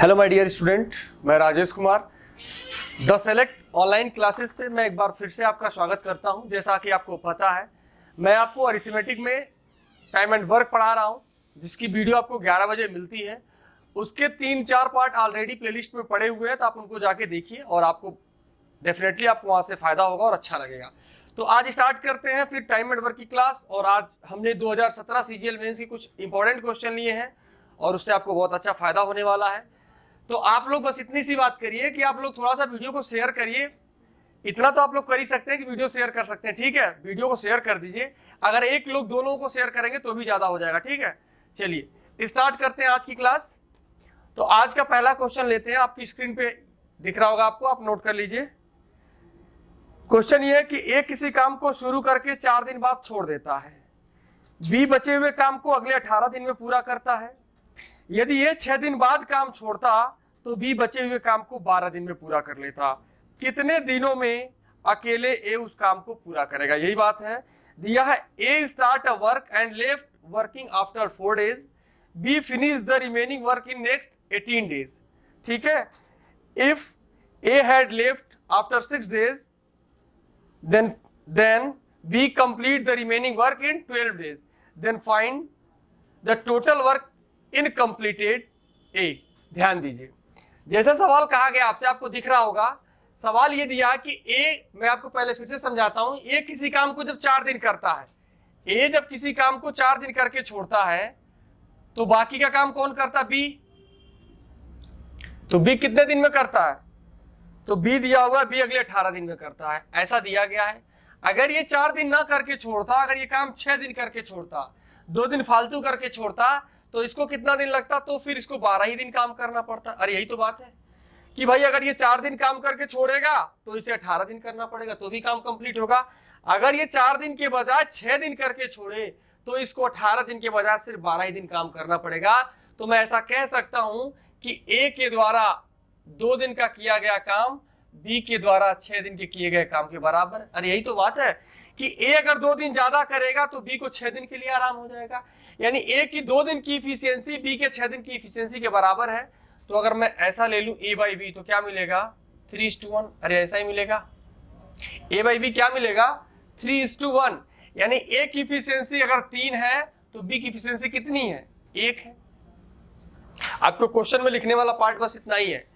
Hello my dear student, मैं Rajesh Kumar the select online classes पे मैं एक बार फिर से आपका स्वागत करता हूं। जैसा कि आपको पता है, मैं आपको अरिथमेटिक में टाइम एंड वर्क पढ़ा रहा हूं, जिसकी वीडियो आपको 11 बजे मिलती है। उसके 3-4 पार्ट ऑलरेडी प्लेलिस्ट में पड़े हुए हैं, तो आप उनको जाके देखिए और आपको डेफिनेटली आपको वहाँ से फायदा होगा और अच्छा लगेगा। तो आज स्टार्ट करते हैं फिर टाइम एंड वर्क की क्लास। और आज हमने 2017 सीजीएल मेंस के कुछ इंपॉर्टेंट क्वेश्चन लिए हैं और उससे आपको बहुत अच्छा फायदा होने वाला है। तो आप लोग बस इतनी सी बात करिए कि आप लोग थोड़ा सा वीडियो को शेयर करिए। इतना तो आप लोग कर ही सकते हैं कि वीडियो शेयर कर सकते हैं, ठीक है। वीडियो को शेयर कर दीजिए। अगर एक लोग दो लोगों को शेयर करेंगे तो भी ज्यादा हो जाएगा, ठीक है। चलिए स्टार्ट करते हैं आज की क्लास। तो आज का पहला क्वेश्चन लेते हैं। आपकी स्क्रीन पे दिख रहा होगा आपको, आप नोट कर लीजिए। क्वेश्चन ये है कि ए किसी काम को शुरू करके 4 दिन बाद छोड़ देता है, बी बचे हुए काम को अगले 18 दिन में पूरा करता है। यदि ये 6 दिन बाद काम छोड़ता तो बी बचे हुए काम को 12 दिन में पूरा कर लेता। कितने दिनों में अकेले ए उस काम को पूरा करेगा? यही बात है। दिया है A start a work and left working after 4 days, B finish the remaining work in next 18 days. ठीक है। If A had left after 6 days then B complete the remaining work in 12 days. Then find the total work incompleted A. ध्यान दीजिए, जैसा सवाल कहा गया आपसे, आपको दिख रहा होगा। सवाल ये दिया कि A, मैं आपको पहले फिर से समझाता हूं, A किसी काम को जब 4 दिन करता है, A जब किसी काम को 4 दिन करके छोड़ता है तो बाकी का काम कौन करता? B। तो B कितने दिन में करता है? तो बी दिया हुआ, बी अगले 18 दिन में करता है, ऐसा दिया गया है। अगर ये 4 दिन ना करके छोड़ता, अगर ये काम 6 दिन करके छोड़ता, 2 दिन फालतू करके छोड़ता, तो इसको कितना दिन लगता? तो फिर इसको 12 ही दिन काम करना पड़ता। अरे यही तो बात है कि भाई अगर ये 4 दिन काम करके छोड़ेगा तो इसे 18 दिन करना पड़ेगा, तो भी काम कंप्लीट होगा। अगर ये 4 दिन के बजाय 6 दिन करके छोड़े तो इसको 18 दिन के बजाय सिर्फ 12 ही दिन काम करना पड़ेगा। तो मैं ऐसा कह सकता हूं कि ए के द्वारा 2 दिन का किया गया काम बी के द्वारा 6 दिन के किए गए काम के बराबर। अरे यही तो बात है कि ए अगर 2 दिन ज्यादा करेगा तो बी को 6 दिन के लिए आराम हो जाएगा। यानी ए की 2 दिन की इफिशियंसी बी के 6 दिन की इफिशियंसी के बराबर है। तो अगर मैं ऐसा ले लूं ए बाई बी, तो क्या मिलेगा? 3:1। अरे ऐसा ही मिलेगा। ए बाई बी क्या मिलेगा? 3:1। यानी ए की इफिशियंसी अगर 3 है तो बी की इफिशियंसी कितनी है? 1 है। आपको क्वेश्चन में लिखने वाला पार्ट बस इतना ही है।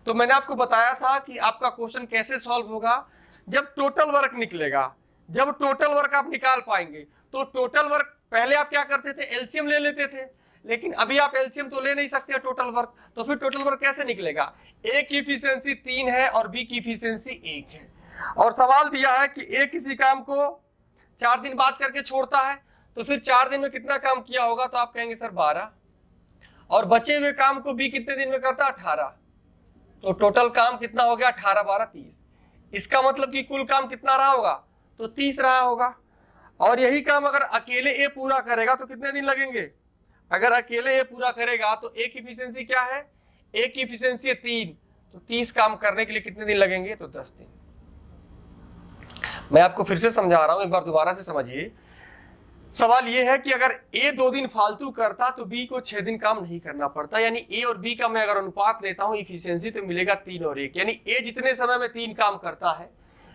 तो मैंने आपको बताया था कि आपका क्वेश्चन कैसे सॉल्व होगा, जब टोटल वर्क निकलेगा। जब टोटल वर्क आप निकाल पाएंगे तो टोटल वर्क, पहले आप क्या करते थे? एलसीएम ले लेते थे, लेकिन अभी आप एलसीएम तो ले नहीं सकते टोटल वर्क। तो फिर टोटल वर्क कैसे निकलेगा? ए की इफिशियंसी 3 है और बी की इफिशियंसी 1 है। और सवाल दिया है कि ए किसी काम को 4 दिन बाद करके छोड़ता है, तो फिर 4 दिन में कितना काम किया होगा? तो आप कहेंगे सर 12। और बचे हुए काम को बी कितने दिन में करता? 18। तो टोटल काम कितना हो गया? 18 12 30। इसका मतलब कि कुल काम कितना रहा होगा? तो 30 रहा होगा। और यही काम अगर अकेले ए पूरा करेगा तो कितने दिन लगेंगे? अगर अकेले ए पूरा करेगा तो ए की इफिशियंसी क्या है? ए की इफिशियंसी है 3, तो 30 काम करने के लिए कितने दिन लगेंगे? तो 10 दिन। मैं आपको फिर से समझा रहा हूं, एक बार दोबारा से समझिए। सवाल यह है कि अगर ए 2 दिन फालतू करता तो बी को 6 दिन काम नहीं करना पड़ता। यानी ए और बी का मैं अगर अनुपात लेता हूं इफिशियंसी, तो मिलेगा 3 और 1। यानी ए जितने समय में 3 काम करता है,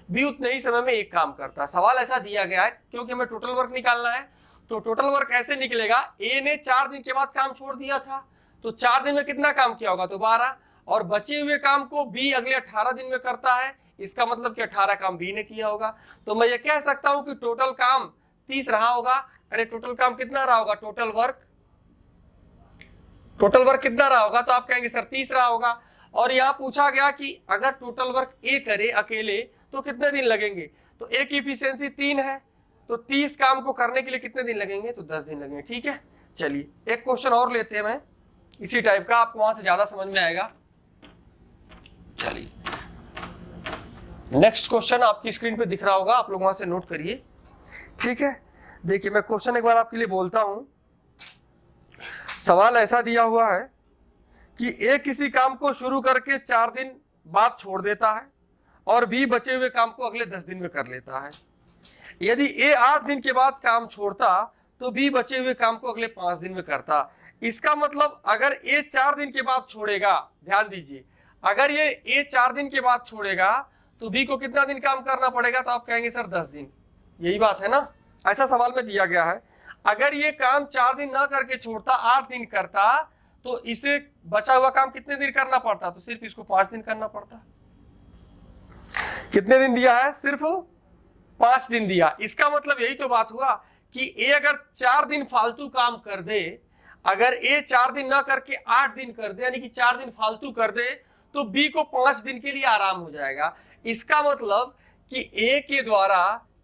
बी उतने ही समय में 1 काम करता है। सवाल ऐसा दिया गया है क्योंकि हमें टोटल वर्क निकालना है। तो टोटल वर्क ऐसे निकलेगा, ए ने 4 दिन के बाद काम छोड़ दिया था, तो 4 दिन में कितना काम किया होगा? तो 12। और बचे हुए काम को बी अगले 18 दिन में करता है, इसका मतलब कि 18 काम बी ने किया होगा। तो मैं ये कह सकता हूं कि टोटल काम 30 रहा होगा। अरे टोटल काम कितना रहा होगा? टोटल वर्क कितना रहा होगा? तो आप कहेंगे सर 30 रहा होगा। और यहां पूछा गया कि अगर टोटल वर्क ए करे अकेले तो कितने दिन लगेंगे? तो ए की इफिशियंसी 3 है, तो 30 काम को करने के लिए कितने दिन लगेंगे? तो 10 दिन लगेंगे। ठीक है। चलिए एक क्वेश्चन और लेते हैं मैं इसी टाइप का, आपको वहां से ज्यादा समझ में आएगा। चलिए नेक्स्ट क्वेश्चन आपकी स्क्रीन पे दिख रहा होगा, आप लोग वहां से नोट करिए। ठीक है। देखिए मैं क्वेश्चन एक बार आपके लिए बोलता हूं। सवाल ऐसा दिया हुआ है कि ए किसी काम को शुरू करके 4 दिन बाद छोड़ देता है और बी बचे हुए काम को अगले 10 दिन में कर लेता है। यदि ए 8 दिन के बाद काम छोड़ता तो बी बचे हुए काम को अगले 5 दिन में करता। इसका मतलब अगर ए 4 दिन के बाद छोड़ेगा, ध्यान दीजिए, अगर ये ए 4 दिन के बाद छोड़ेगा तो बी को कितना दिन काम करना पड़ेगा? तो आप कहेंगे सर 10 दिन। यही बात है ना, ऐसा सवाल में दिया गया है। अगर ये काम 4 दिन ना करके छोड़ता, 8 दिन करता, तो इसे बचा हुआ काम कितने दिन करना पड़ता? तो सिर्फ इसको 5 दिन करना पड़ता। कितने दिन दिया है? सिर्फ 5 दिन दिया। इसका मतलब यही तो बात हुआ कि ए अगर 4 दिन फालतू काम कर दे, अगर ए 4 दिन ना करके 8 दिन कर दे, यानी कि 4 दिन फालतू कर दे, तो बी को 5 दिन के लिए आराम हो जाएगा। इसका मतलब कि ए के द्वारा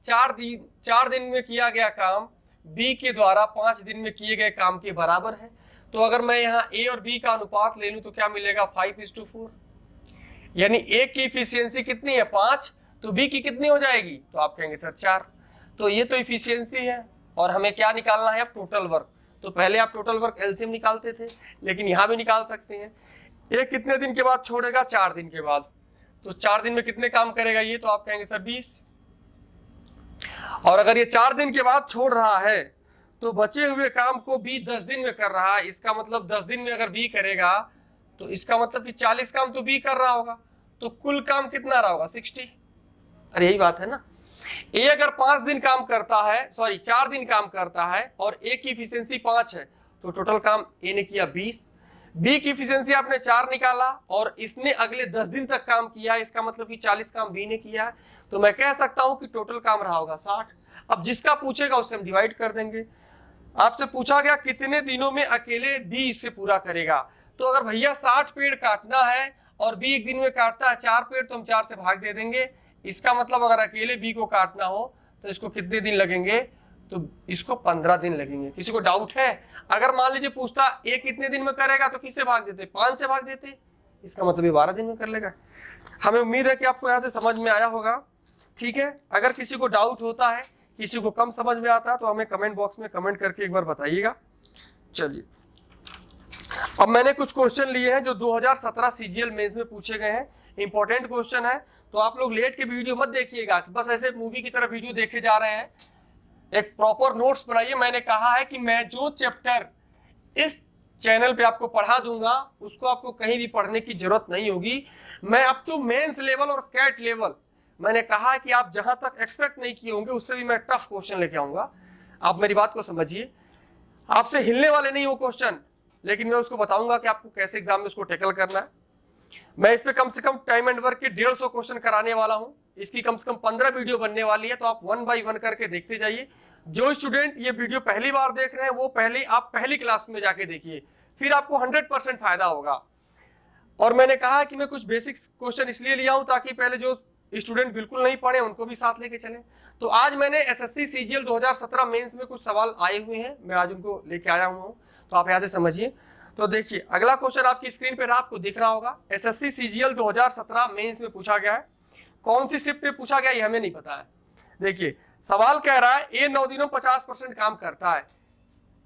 4 दिन में किया गया काम बी के द्वारा 5 दिन में किए गए काम के बराबर है। तो अगर मैं यहाँ ए और बी का अनुपात ले लूं तो क्या मिलेगा? 5:4। यानी ए की इफिशियंसी कितनी है? 5, तो बी की कितनी हो जाएगी? तो आप कहेंगे सर 4। तो ये तो इफिशियंसी है और हमें क्या निकालना है? अब टोटल वर्क। तो पहले आप टोटल वर्क एलसीएम निकालते थे, लेकिन यहां भी निकाल सकते हैं। ए कितने दिन के बाद छोड़ेगा? 4 दिन के बाद। तो 4 दिन में कितने काम करेगा ये? तो आप कहेंगे सर 20। और अगर ये 4 दिन के बाद छोड़ रहा है तो बचे हुए काम को बी 10 दिन में कर रहा है। इसका मतलब 10 दिन में अगर बी करेगा तो इसका मतलब कि 40 काम तो बी कर रहा होगा। तो कुल काम कितना रहा होगा? 60। अरे यही बात है ना। ए अगर 5 दिन काम करता है, सॉरी 4 दिन काम करता है और ए की इफिशियंसी 5 है, तो टोटल काम ए ने किया 20। बी की इफिशियंसी आपने 4 निकाला और इसने अगले 10 दिन तक काम किया, इसका मतलब कि 40 काम बी ने किया है। तो मैं कह सकता हूं कि टोटल काम रहा होगा 60। अब जिसका पूछेगा उससे हम डिवाइड कर देंगे। आपसे पूछा गया कितने दिनों में अकेले डी इसे पूरा करेगा। तो अगर भैया 60 पेड़ काटना है और बी एक दिन में काटता है 4 पेड़, तो हम 4 से भाग दे देंगे। इसका मतलब अगर अकेले बी को काटना हो तो इसको कितने दिन लगेंगे? तो इसको 15 दिन लगेंगे। किसी को डाउट है? अगर मान लीजिए पूछता ए कितने दिन में करेगा, तो किससे भाग देते? 5 से भाग देते। इसका मतलब ये 12 दिन में कर लेगा। हमें उम्मीद है कि आपको यहाँ से समझ में आया होगा। ठीक है, अगर किसी को डाउट होता है, किसी को कम समझ में आता है, तो हमें कमेंट बॉक्स में कमेंट करके एक बार बताइएगा। चलिए, अब मैंने कुछ क्वेश्चन लिए हैं जो 2017 सीजीएल मेंस में पूछे गए हैं। इंपॉर्टेंट क्वेश्चन है, तो आप लोग लेट के वीडियो मत देखिएगा कि बस ऐसे मूवी की तरह वीडियो देखे जा रहे हैं। एक प्रॉपर नोट्स बनाइए। मैंने कहा है कि मैं जो चैप्टर इस चैनल पे आपको पढ़ा दूंगा उसको आपको कहीं भी पढ़ने की जरूरत नहीं होगी। मैं अप टू मेंस लेवल और कैट लेवल, मैंने कहा कि आप जहां तक एक्सपेक्ट नहीं किए होंगे उससे भी मैं टफ क्वेश्चन लेके आऊंगा। आप मेरी बात को समझिए, आपसे हिलने वाले नहीं वो क्वेश्चन, लेकिन मैं उसको बताऊंगा कि आपको कैसे एग्जाम में उसको टैकल करना है। मैं इस पे कम से कम टाइम एंड वर्क के 150 क्वेश्चन कराने वाला हूं। इसकी कम से कम 15 वीडियो बनने वाली है, तो आप 1 बाय 1 करके देखते जाइए। जो स्टूडेंट ये वीडियो पहली बार देख रहे हैं वो आप पहली क्लास में जाके देखिए, फिर आपको 100% फायदा होगा। और मैंने कहा कि मैं कुछ बेसिक्स क्वेश्चन इसलिए लिया हूं ताकि पहले जो स्टूडेंट बिल्कुल नहीं पढ़े उनको भी साथ लेके चलें। तो आज मैंने एसएससी सीजीएल 2017 मेंस में कुछ सवाल आए हुए हैं, मैं आज उनको लेके आया हुआ हूँ, तो आप यहाँ से समझिए। तो देखिए, अगला क्वेश्चन आपकी स्क्रीन पर आपको दिख रहा होगा। एसएससी सीजीएल 2017 मेंस में पूछा गया है। कौन सी शिफ्ट पे पूछा गया ये हमें नहीं पता है। देखिए, सवाल कह रहा है ए 9 दिनों 50% काम करता है।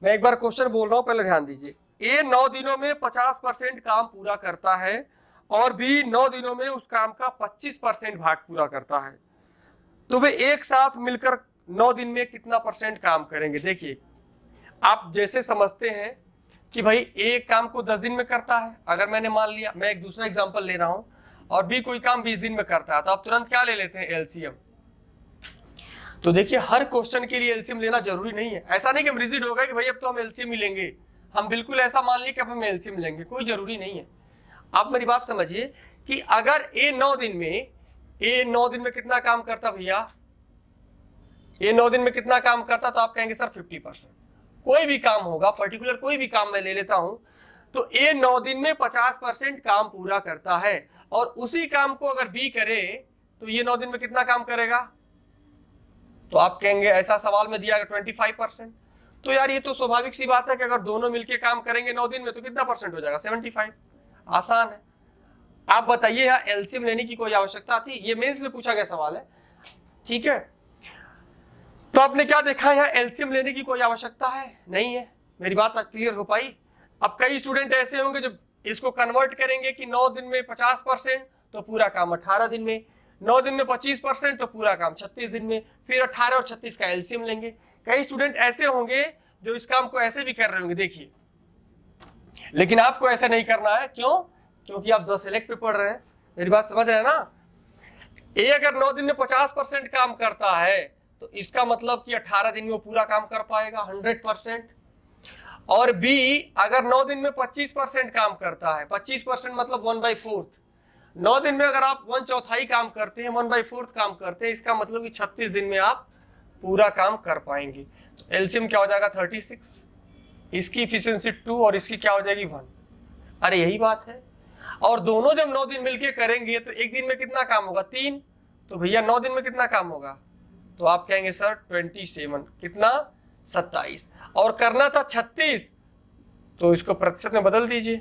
मैं एक बार क्वेश्चन बोल रहा हूं, पहले ध्यान दीजिए। ए 9 दिनों में 50% काम पूरा करता है और बी 9 दिनों में उस काम का 25% भाग पूरा करता है। तो वे एक साथ मिलकर 9 दिन में कितना % काम करेंगे? देखिए, आप जैसे समझते हैं कि भाई ए काम को 10 दिन में करता है। अगर मैंने मान लिया, मैं एक दूसरा एग्जांपल ले रहा हूं, और बी कोई काम 20 दिन में करता है, तो आप तुरंत क्या ले लेते हैं? एलसीएम। तो देखिए, हर क्वेश्चन के लिए एलसीएम लेना जरूरी नहीं है। ऐसा नहीं कि हम रिजिड हो गए कि भाई अब तो हम एलसीएम ही लेंगे। हम बिल्कुल ऐसा मान लिए कि अब हम एलसीएम लेंगे, कोई जरूरी नहीं है। आप मेरी बात समझिए कि अगर ए 9 दिन में कितना काम करता भैया? ए 9 दिन में कितना काम करता? तो आप कहेंगे सर 50%। कोई भी काम होगा, पर्टिकुलर कोई भी काम मैं ले लेता हूं, तो ए 9 दिन में 50% काम पूरा करता है। और उसी काम को अगर बी करे तो ये 9 दिन में कितना काम करेगा? तो आप कहेंगे, ऐसा सवाल में दिया गया 25%। तो यार ये तो स्वाभाविक सी बात है कि अगर दोनों मिलके काम करेंगे 9 दिन में तो कितना % हो जाएगा? 75। आसान है। आप बताइए, यहाँ एलसीएम लेने की कोई आवश्यकता थी? ये मेंस में पूछा गया सवाल है, ठीक है। तो आपने क्या देखा, यहाँ एलसीएम लेने की कोई आवश्यकता है नहीं है। मेरी बात क्लियर हो पाई? अब कई स्टूडेंट ऐसे होंगे जो इसको कन्वर्ट करेंगे कि 9 दिन में 50% तो पूरा काम 18 दिन में, 9 दिन में 25% तो पूरा काम 36 दिन में, फिर 18 और 36 का एलसीएम लेंगे। कई स्टूडेंट ऐसे होंगे जो इस काम को ऐसे भी कर रहे होंगे, देखिए, लेकिन आपको ऐसा नहीं करना है। क्यों? क्योंकि आप 10 सेलेक्ट पे पढ़ रहे हैं। मेरी बात समझ रहे हैं ना? ए अगर 9 दिन में 50% काम करता है तो इसका मतलब कि 18 दिन में वो पूरा काम कर पाएगा 100%। और बी अगर 9 दिन में 25% काम करता है, 25% मतलब 1/4, 9 दिन में अगर आप 1/4 काम करते हैं, 1/4 काम करते हैं, इसका मतलब कि 36 दिन में आप पूरा काम कर पाएंगे। तो एलसीएम क्या हो जाएगा 36, इसकी इफिशियंसी 2 और इसकी क्या हो जाएगी 1। अरे यही बात है। और दोनों जब 9 दिन मिलके करेंगे तो एक दिन में कितना काम होगा 3, तो भैया 9 दिन में कितना काम होगा, तो आप कहेंगे सर 27, कितना 27, और करना था 36, तो इसको प्रतिशत में बदल दीजिए।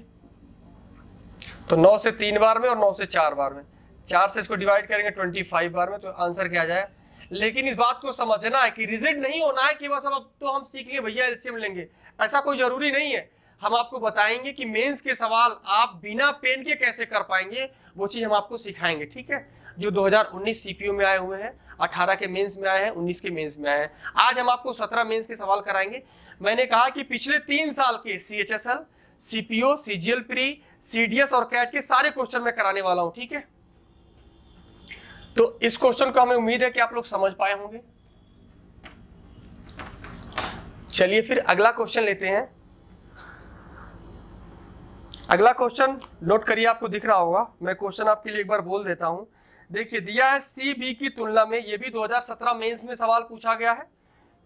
तो 9 से 3 बार में और 9 से 4 बार में, 4 से इसको डिवाइड करेंगे 25 बार में, तो आंसर क्या आ जाए। लेकिन इस बात को समझना है कि रिजिड नहीं होना है कि बस अब तो हम सीख लिए भैया एलसीएम लेंगे, ऐसा कोई जरूरी नहीं है। हम आपको बताएंगे कि मेंस के सवाल आप बिना पेन के कैसे कर पाएंगे, वो चीज हम आपको सिखाएंगे, ठीक है। जो 2019 सीपीयू में आए हुए हैं, 18 के मेंस में आए हैं, 19 के मेंस में आए हैं। आज हम आपको 17 मेंस के सवाल कराएंगे। मैंने कहा कि पिछले 3 साल के CHSL, CPO, CGL pre, CDS और कैट के सारे क्वेश्चन मैं कराने वाला हूं, ठीक है। तो इस क्वेश्चन को हमें उम्मीद है कि आप लोग समझ पाए होंगे। चलिए फिर अगला क्वेश्चन लेते हैं। अगला क्वेश्चन नोट करिए, आपको दिख रहा होगा, मैं क्वेश्चन आपके लिए एक बार बोल देता हूं। देखिए दिया है सी बी की तुलना में, ये भी 2017 मेंस में सवाल पूछा गया है।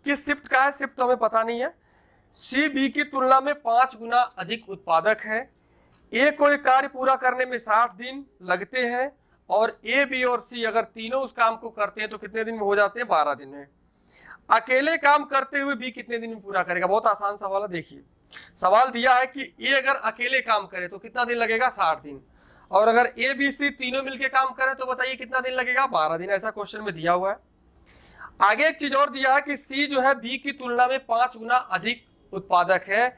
किस शिफ्ट का है, शिफ्ट तो हमें पता नहीं है। सी बी की तुलना में 5 गुना अधिक उत्पादक है। ए को एक कार्य पूरा करने में 60 दिन लगते हैं और ए, बी और सी अगर तीनों उस काम को करते हैं तो कितने दिन में हो जाते हैं, 12 दिन में। अकेले काम करते हुए बी कितने दिन में पूरा करेगा। बहुत आसान सवाल है। देखिए सवाल दिया है कि ए अगर अकेले काम करे तो कितना दिन लगेगा, 60 दिन, और अगर ए बी सी तीनों मिलके काम करे तो बताइए कितना दिन लगेगा, 12 दिन। ऐसा क्वेश्चन में दिया हुआ है। आगे एक चीज और दिया है कि सी जो है बी की तुलना में 5 गुना अधिक उत्पादक है,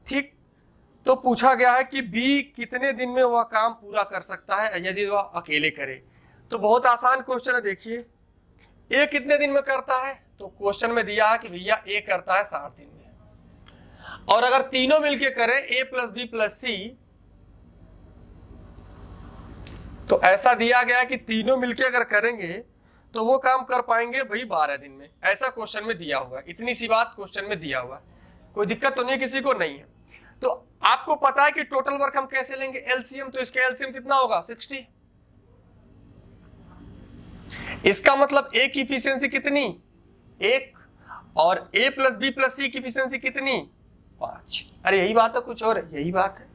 ठीक। तो पूछा गया है कि बी कितने दिन में वह काम पूरा कर सकता है यदि वह अकेले करे। तो बहुत आसान क्वेश्चन है। देखिए ए कितने दिन में करता है, तो क्वेश्चन में दिया है कि भैया ए करता है 60 दिन में, और अगर तीनों मिलके करें ए प्लस बी प्लस सी, तो ऐसा दिया गया कि तीनों मिलके अगर करेंगे तो वो काम कर पाएंगे भाई 12 दिन में। ऐसा क्वेश्चन में दिया हुआ है। इतनी सी बात क्वेश्चन में दिया हुआ है, कोई दिक्कत तो नहीं, किसी को नहीं है। तो आपको पता है कि टोटल वर्क हम कैसे लेंगे, एलसीएम। तो इसका एलसीएम कितना होगा, 60। इसका मतलब ए की इफिशियंसी कितनी, 1, और ए प्लस बी प्लस सी की इफिशियंसी कितनी, 5। अरे यही बात है, कुछ और है, यही बात है।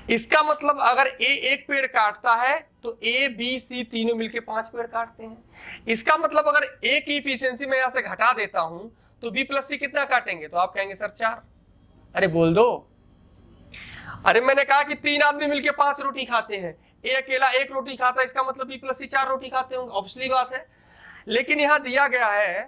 इसका मतलब अगर ए 1 पेड़ काटता है तो ए बी सी तीनों मिलके 5 पेड़ काटते हैं। इसका मतलब अगर ए की इफिशियंसी मैं यहां से घटा देता हूं तो बी प्लस सी कितना काटेंगे, तो आप कहेंगे सर 4। अरे बोल दो। अरे मैंने कहा कि 3 आदमी मिलके 5 रोटी खाते हैं, ए अकेला 1 रोटी खाता है, इसका मतलब बी प्लस सी 4 रोटी खाते होंगे, ऑब्वियसली बात है। लेकिन यहां दिया गया है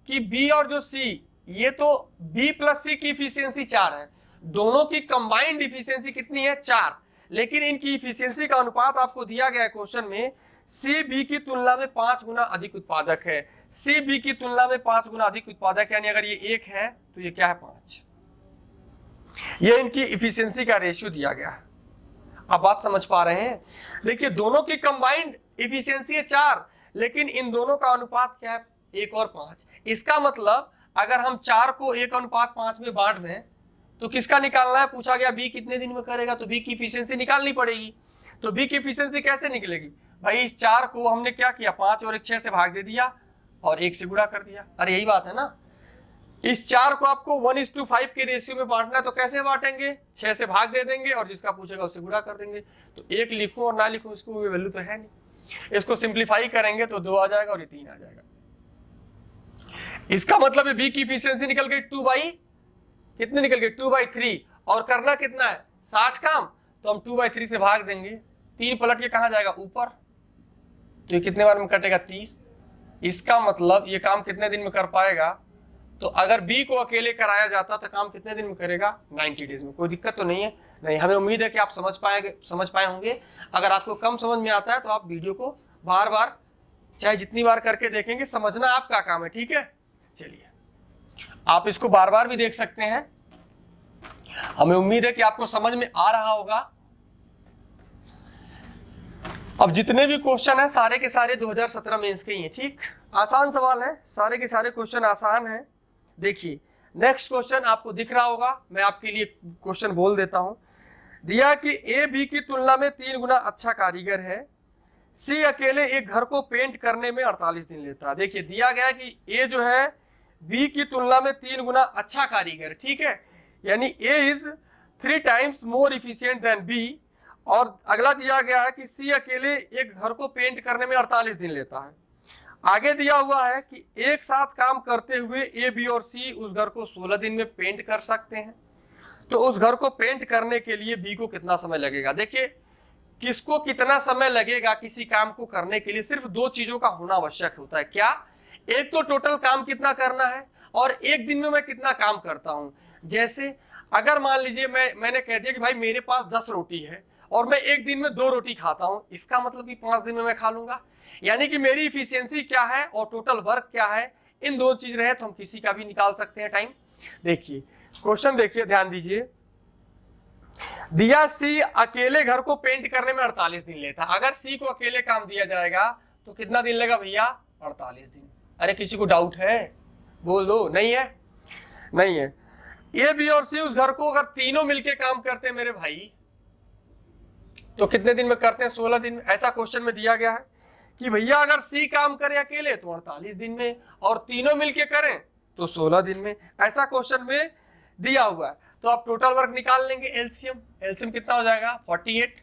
कि बी और जो सी, ये तो बी प्लस सी की इफिशियंसी 4 है, दोनों की कंबाइंड इफिशियंसी कितनी है, 4। लेकिन इनकी इफिशियंसी का अनुपात आपको दिया गया है क्वेश्चन में, सी बी की तुलना में 5 गुना अधिक उत्पादक है। सी बी की तुलना में 5 गुना अधिक उत्पादक, यानी अगर ये 1 है तो ये क्या है, 5। ये इनकी इफिशियंसी का रेशियो दिया गया है। आप बात समझ पा रहे हैं। देखिए दोनों की कंबाइंड इफिशियंसी है 4, लेकिन इन दोनों का अनुपात क्या है, 1 और 5। इसका मतलब अगर हम 4 को 1:5 में बांट दें तो किसका निकालना है, पूछा गया बी कितने दिन में करेगा, तो बी की इफिशियंसी निकालनी पड़ेगी। तो बी की इफिशियंसी कैसे निकलेगी भाई, इस 4 को हमने क्या किया, 5 और 1 6 से भाग दे दिया और 1 से गुणा कर दिया। अरे यही बात है ना। इस 4 को आपको 1:5 के रेशियो में बांटना है, तो कैसे बांटेंगे, 6 से भाग दे देंगे और जिसका पूछेगा उससे गुणा कर देंगे। तो 1 लिखूं और ना लिखूं, इसको कोई वैल्यू तो है नहीं। इसको सिंप्लीफाई करेंगे तो 2 आ जाएगा और ये 3 आ जाएगा। इसका मतलब है बी की इफिशियंसी निकल गई 2 कितने निकल गए, 2/3, और करना कितना है, 60 काम, तो हम 2/3 से भाग देंगे, 3 पलट के कहां जाएगा, ऊपर, तो ये कितने बार में कटेगा, 30। इसका मतलब ये काम कितने दिन में कर पाएगा, तो अगर बी को अकेले कराया जाता तो काम कितने दिन में करेगा, 90 डेज में। कोई दिक्कत तो नहीं है, नहीं। हमें उम्मीद है कि आप समझ पाए होंगे। अगर आपको कम समझ में आता है तो आप वीडियो को बार बार चाहे जितनी बार करके देखेंगे, समझना आपका काम है, ठीक है। चलिए आप इसको बार बार भी देख सकते हैं। हमें उम्मीद है कि आपको समझ में आ रहा होगा। अब जितने भी क्वेश्चन हैं सारे के सारे 2017 मेंस के ही हैं, ठीक। आसान सवाल है, सारे के सारे क्वेश्चन आसान हैं। देखिए नेक्स्ट क्वेश्चन आपको दिख रहा होगा, मैं आपके लिए क्वेश्चन बोल देता हूं। दिया कि ए बी की तुलना में 3 गुना अच्छा कारीगर है, सी अकेले एक घर को पेंट करने में 48 दिन लेता है। देखिए दिया गया कि ए जो है बी की तुलना में 3 गुना अच्छा कारीगर, ठीक है, यानी A is 3 times more efficient than B. और अगला दिया गया है कि सी अकेले एक घर को पेंट करने में 48 दिन लेता है। आगे दिया हुआ है कि एक साथ काम करते हुए ए बी और सी उस घर को 16 दिन में पेंट कर सकते हैं, तो उस घर को पेंट करने के लिए बी को कितना समय लगेगा। देखिए किसको कितना समय लगेगा किसी काम को करने के लिए, सिर्फ 2 चीजों का होना आवश्यक होता है। क्या? एक तो टोटल काम कितना करना है और एक दिन में मैं कितना काम करता हूं। जैसे अगर मान लीजिए मैंने कह दिया कि भाई मेरे पास 10 रोटी है और मैं एक दिन में 2 रोटी खाता हूं, इसका मतलब कि 5 दिन में मैं खा लूंगा। यानी कि मेरी इफिशियंसी क्या है और टोटल वर्क क्या है, इन 2 चीज रहे तो हम किसी का भी निकाल सकते हैं टाइम। देखिए क्वेश्चन देखिए, ध्यान दीजिए। दिया सी अकेले घर को पेंट करने में 48 दिन लेता। अगर सी को अकेले काम दिया जाएगा तो कितना दिन लेगा भैया? 48 दिन। अरे किसी को डाउट है? बोल दो। नहीं है? नहीं है। ए बी और सी उस घर को अगर तीनों मिलके काम करते हैं मेरे भाई तो कितने दिन में करते हैं? 16 दिन में। ऐसा क्वेश्चन में दिया गया है कि भैया अगर सी काम करे अकेले तो 48 दिन में और तीनों मिलके करें तो 16 दिन में। ऐसा क्वेश्चन में दिया हुआ है। तो आप टोटल वर्क निकाल लेंगे, एलसीएम। एलसीएम कितना हो जाएगा? 48।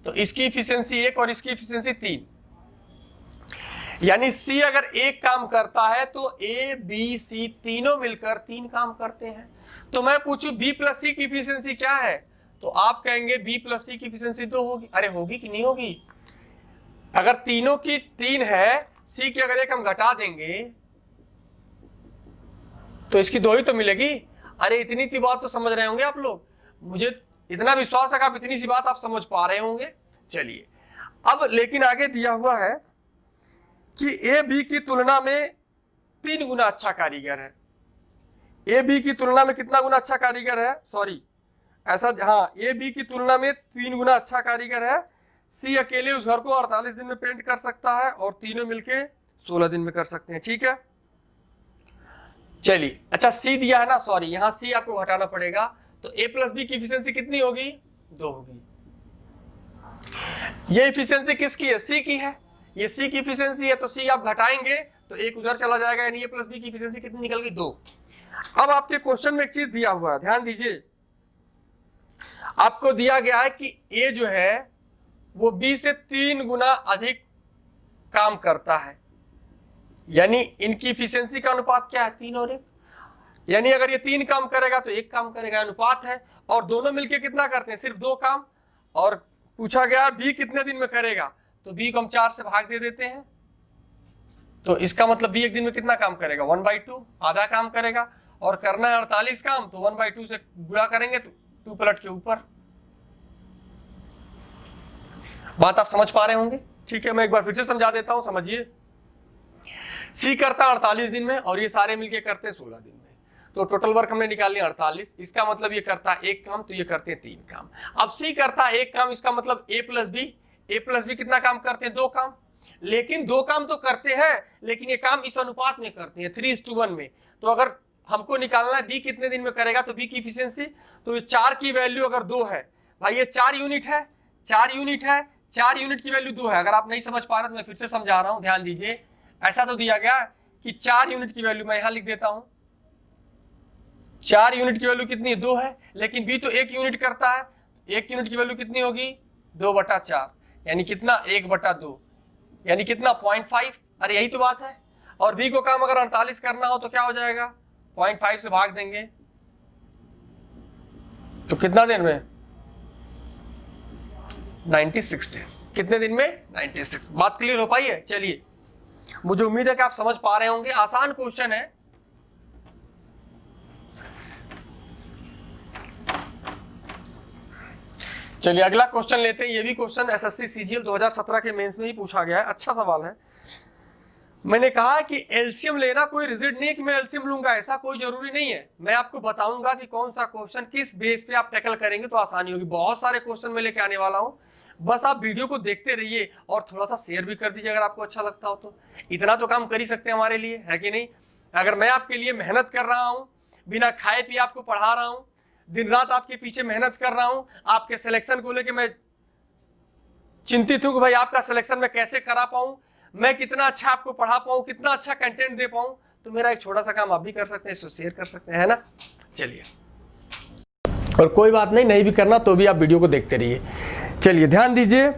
तो इसकी इफिशियंसी 1 और इसकी इफिशियंसी 3, यानी सी अगर एक काम करता है तो ए बी सी तीनों मिलकर 3 काम करते हैं। तो मैं पूछूं बी प्लस सी की इफिशियंसी क्या है, तो आप कहेंगे बी प्लस सी की इफिशियंसी 2 होगी। अरे होगी कि नहीं होगी? अगर तीनों की 3 है, सी की अगर एक हम घटा देंगे तो इसकी 2 ही तो मिलेगी। अरे इतनी सी बात तो समझ रहे होंगे आप लोग, मुझे इतना विश्वास है कि आप इतनी सी बात आप समझ पा रहे होंगे। चलिए अब लेकिन आगे दिया हुआ है कि ए बी की तुलना में 3 गुना अच्छा कारीगर है। ए बी की तुलना में कितना गुना अच्छा कारीगर है? सॉरी ऐसा, हाँ, ए बी की तुलना में 3 गुना अच्छा कारीगर है। सी अकेले उस घर को 48 दिन में पेंट कर सकता है और तीनों मिलके 16 दिन में कर सकते हैं, ठीक है। चलिए अच्छा सी दिया है ना, सॉरी यहां सी आपको हटाना पड़ेगा। तो ए प्लस बी की इफिशियंसी कितनी होगी? 2 होगी। ये इफिशियंसी किसकी है? सी की है। ये सी की इफिशियंसी है तो सी आप घटाएंगे तो एक उधर चला जाएगा, यानी ए प्लस बी की इफिशियंसी कितनी निकल गई? 2। अब आपके क्वेश्चन में एक चीज दिया हुआ है, ध्यान दीजिए। आपको दिया गया है कि ए जो है वो बी से 3 गुना अधिक काम करता है, यानी इनकी इफिशियंसी का अनुपात क्या है? 3 और 1। यानी अगर ये 3 काम करेगा तो 1 काम करेगा, अनुपात है। और दोनों मिलके कितना करते हैं? सिर्फ 2 काम। और पूछा गया बी कितने दिन में करेगा, तो बी को हम 4 से भाग दे देते हैं। तो इसका मतलब बी एक दिन में कितना काम करेगा? 1/2, आधा काम करेगा। और करना है 48 काम, तो 1/2 से गुणा करेंगे तो 2 पलट के ऊपर। बात आप समझ पा रहे होंगे? ठीक है, मैं एक बार फिर से समझा देता हूं, समझिए। सी करता 48 दिन में और ये सारे मिलके करते हैं 16 दिन में। तो टोटल वर्क हमने निकाल लिया 48। इसका मतलब ये करता 1 काम तो ये करते हैं 3 काम। अब सी करता 1 काम, इसका मतलब ए प्लस बी कितना काम करते हैं? 2 काम। लेकिन 2 काम तो करते हैं, लेकिन ये काम इस अनुपात में करते हैं 3:1 में। तो अगर हमको निकालना है बी कितने दिन में करेगा, तो बी की इफिशियंसी, तो 4 की वैल्यू अगर 2 है, भाई ये 4 यूनिट है, 4 यूनिट है, 4 यूनिट की वैल्यू 2 है। अगर आप नहीं समझ पा रहे तो मैं फिर से समझा रहा हूं, ध्यान दीजिए। ऐसा तो दिया गया कि 4 यूनिट की वैल्यू, मैं यहां लिख देता हूं, 4 यूनिट की वैल्यू कितनी? 2 है। लेकिन बी तो 1 यूनिट करता है, 1 यूनिट की वैल्यू कितनी होगी? 2/4, यानी कितना? 1/2, यानी कितना? 0.5। अरे यही तो बात है। और बी को काम अगर 48 करना हो तो क्या हो जाएगा? 0.5 से भाग देंगे तो कितना दिन में? 96 डेज। कितने दिन में? 96। बात क्लियर हो पाई है? चलिए, मुझे उम्मीद है कि आप समझ पा रहे होंगे। आसान क्वेश्चन है। चलिए अगला क्वेश्चन लेते हैं। ये भी क्वेश्चन एसएससी सीजीएल 2017 के मेंस में ही पूछा गया है, अच्छा सवाल है। मैंने कहा कि एलसीएम लेना कोई रिजिड नहीं कि मैं एलसीएम लूंगा, ऐसा कोई जरूरी नहीं है। मैं आपको बताऊंगा कि कौन सा क्वेश्चन किस बेस पे आप टैकल करेंगे तो आसानी होगी। बहुत सारे क्वेश्चन मैं लेके आने वाला हूं, बस आप वीडियो को देखते रहिए और थोड़ा सा शेयर भी कर दीजिए अगर आपको अच्छा लगता हो तो। इतना तो काम कर ही सकते हैं हमारे लिए, है कि नहीं? अगर मैं आपके लिए मेहनत कर रहा हूं, बिना खाए पिए आपको पढ़ा रहा हूं, दिन रात आपके पीछे मेहनत कर रहा हूं, आपके सिलेक्शन को लेकर मैं चिंतित हूं कि भाई आपका सिलेक्शन मैं कैसे करा पाऊं, मैं कितना अच्छा आपको पढ़ा पाऊं, कितना अच्छा कंटेंट दे पाऊं, तो मेरा एक छोटा सा काम आप भी कर सकते हैं, इसको शेयर कर सकते हैं, है ना? चलिए, और कोई बात नहीं, नहीं भी करना तो भी आप वीडियो को देखते रहिए। चलिए ध्यान दीजिए,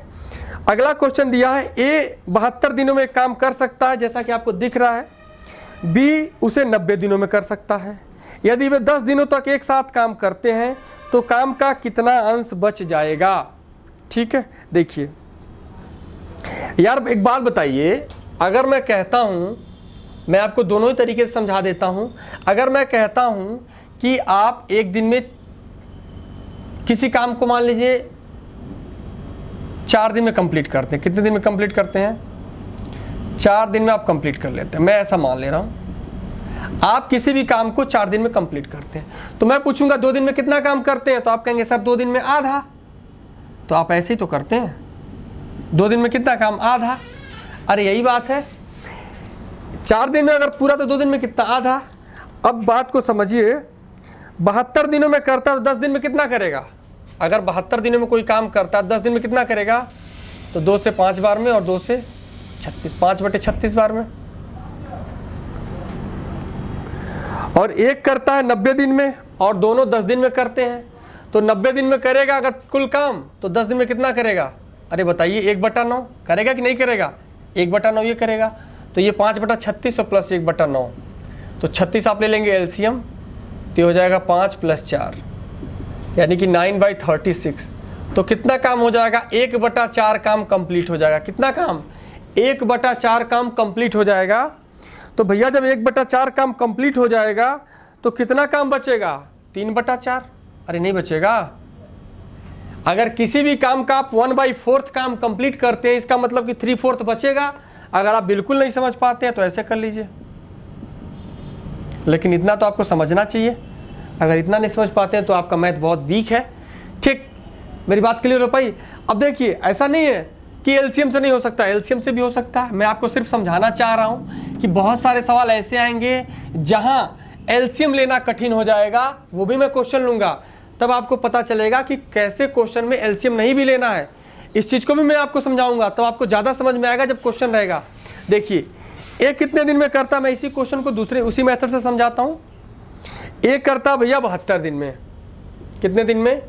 अगला क्वेश्चन दिया है, ए 72 दिनों में काम कर सकता है जैसा कि आपको दिख रहा है, बी उसे 90 दिनों में कर सकता है। यदि वे 10 दिनों तक एक साथ काम करते हैं तो काम का कितना अंश बच जाएगा? ठीक है, देखिए यार एक बात बताइए, अगर मैं कहता हूं, मैं आपको दोनों ही तरीके से समझा देता हूं, अगर मैं कहता हूं कि आप एक दिन में किसी काम को मान लीजिए 4 दिन में कंप्लीट करते हैं, कितने दिन में कंप्लीट करते हैं? 4 दिन में आप कंप्लीट कर लेते हैं, मैं ऐसा मान ले रहा हूं। आप किसी भी काम को 4 दिन में कंप्लीट करते हैं, तो मैं पूछूंगा 2 दिन में कितना काम करते हैं, तो आप कहेंगे सर 2 दिन में आधा। तो आप ऐसे ही तो करते हैं, 2 दिन में कितना काम? आधा। अरे यही बात है, 4 दिन में अगर पूरा तो 2 दिन में कितना? आधा। अब बात को समझिए, 72 दिनों में करता है तो 10 दिन में कितना करेगा? अगर 72 दिनों में कोई काम करता है 10 दिन में कितना करेगा? तो 2 से 5 बार में और 2 से 36, 5/36 बार में। और एक करता है 90 दिन में और दोनों 10 दिन में करते हैं, तो 90 दिन में करेगा अगर कुल काम, तो 10 दिन में कितना करेगा? अरे बताइए, 1/9 करेगा कि नहीं करेगा? 1/9 ये करेगा, तो ये 5/36 और प्लस 1/9, तो 36 आप ले लेंगे एलसीएम, तो हो जाएगा 5 + 4 यानी कि 9/36। तो कितना काम हो जाएगा? 1/4 काम कंप्लीट हो जाएगा। कितना काम? 1/4 काम कंप्लीट हो जाएगा। तो भैया जब 1/4 काम कंप्लीट हो जाएगा तो कितना काम बचेगा? 3/4। अरे नहीं बचेगा। अगर किसी भी काम का आप 1/4 काम कंप्लीट करते हैं, इसका मतलब कि 3/4 बचेगा। अगर आप बिल्कुल नहीं समझ पाते हैं तो ऐसे कर लीजिए, लेकिन इतना तो आपको समझना चाहिए। अगर इतना नहीं समझ पाते हैं तो आपका मैथ बहुत वीक है। ठीक, मेरी बात क्लियर हो पाई? अब देखिए, ऐसा नहीं है कि एलसीएम से नहीं हो सकता, एलसीएम से भी हो सकता है। मैं आपको सिर्फ समझाना चाह रहा हूं कि बहुत सारे सवाल ऐसे आएंगे जहां एलसीएम लेना कठिन हो जाएगा, वो भी मैं क्वेश्चन लूंगा, तब आपको पता चलेगा कि कैसे क्वेश्चन में एलसीएम नहीं भी लेना है। इस चीज़ को भी मैं आपको समझाऊंगा, तो आपको ज़्यादा समझ में आएगा जब क्वेश्चन रहेगा। देखिए, एक कितने दिन में करता, मैं इसी क्वेश्चन को दूसरे उसी मेथड से समझाता हूँ। एक करता भैया 72 दिन में, कितने दिन में?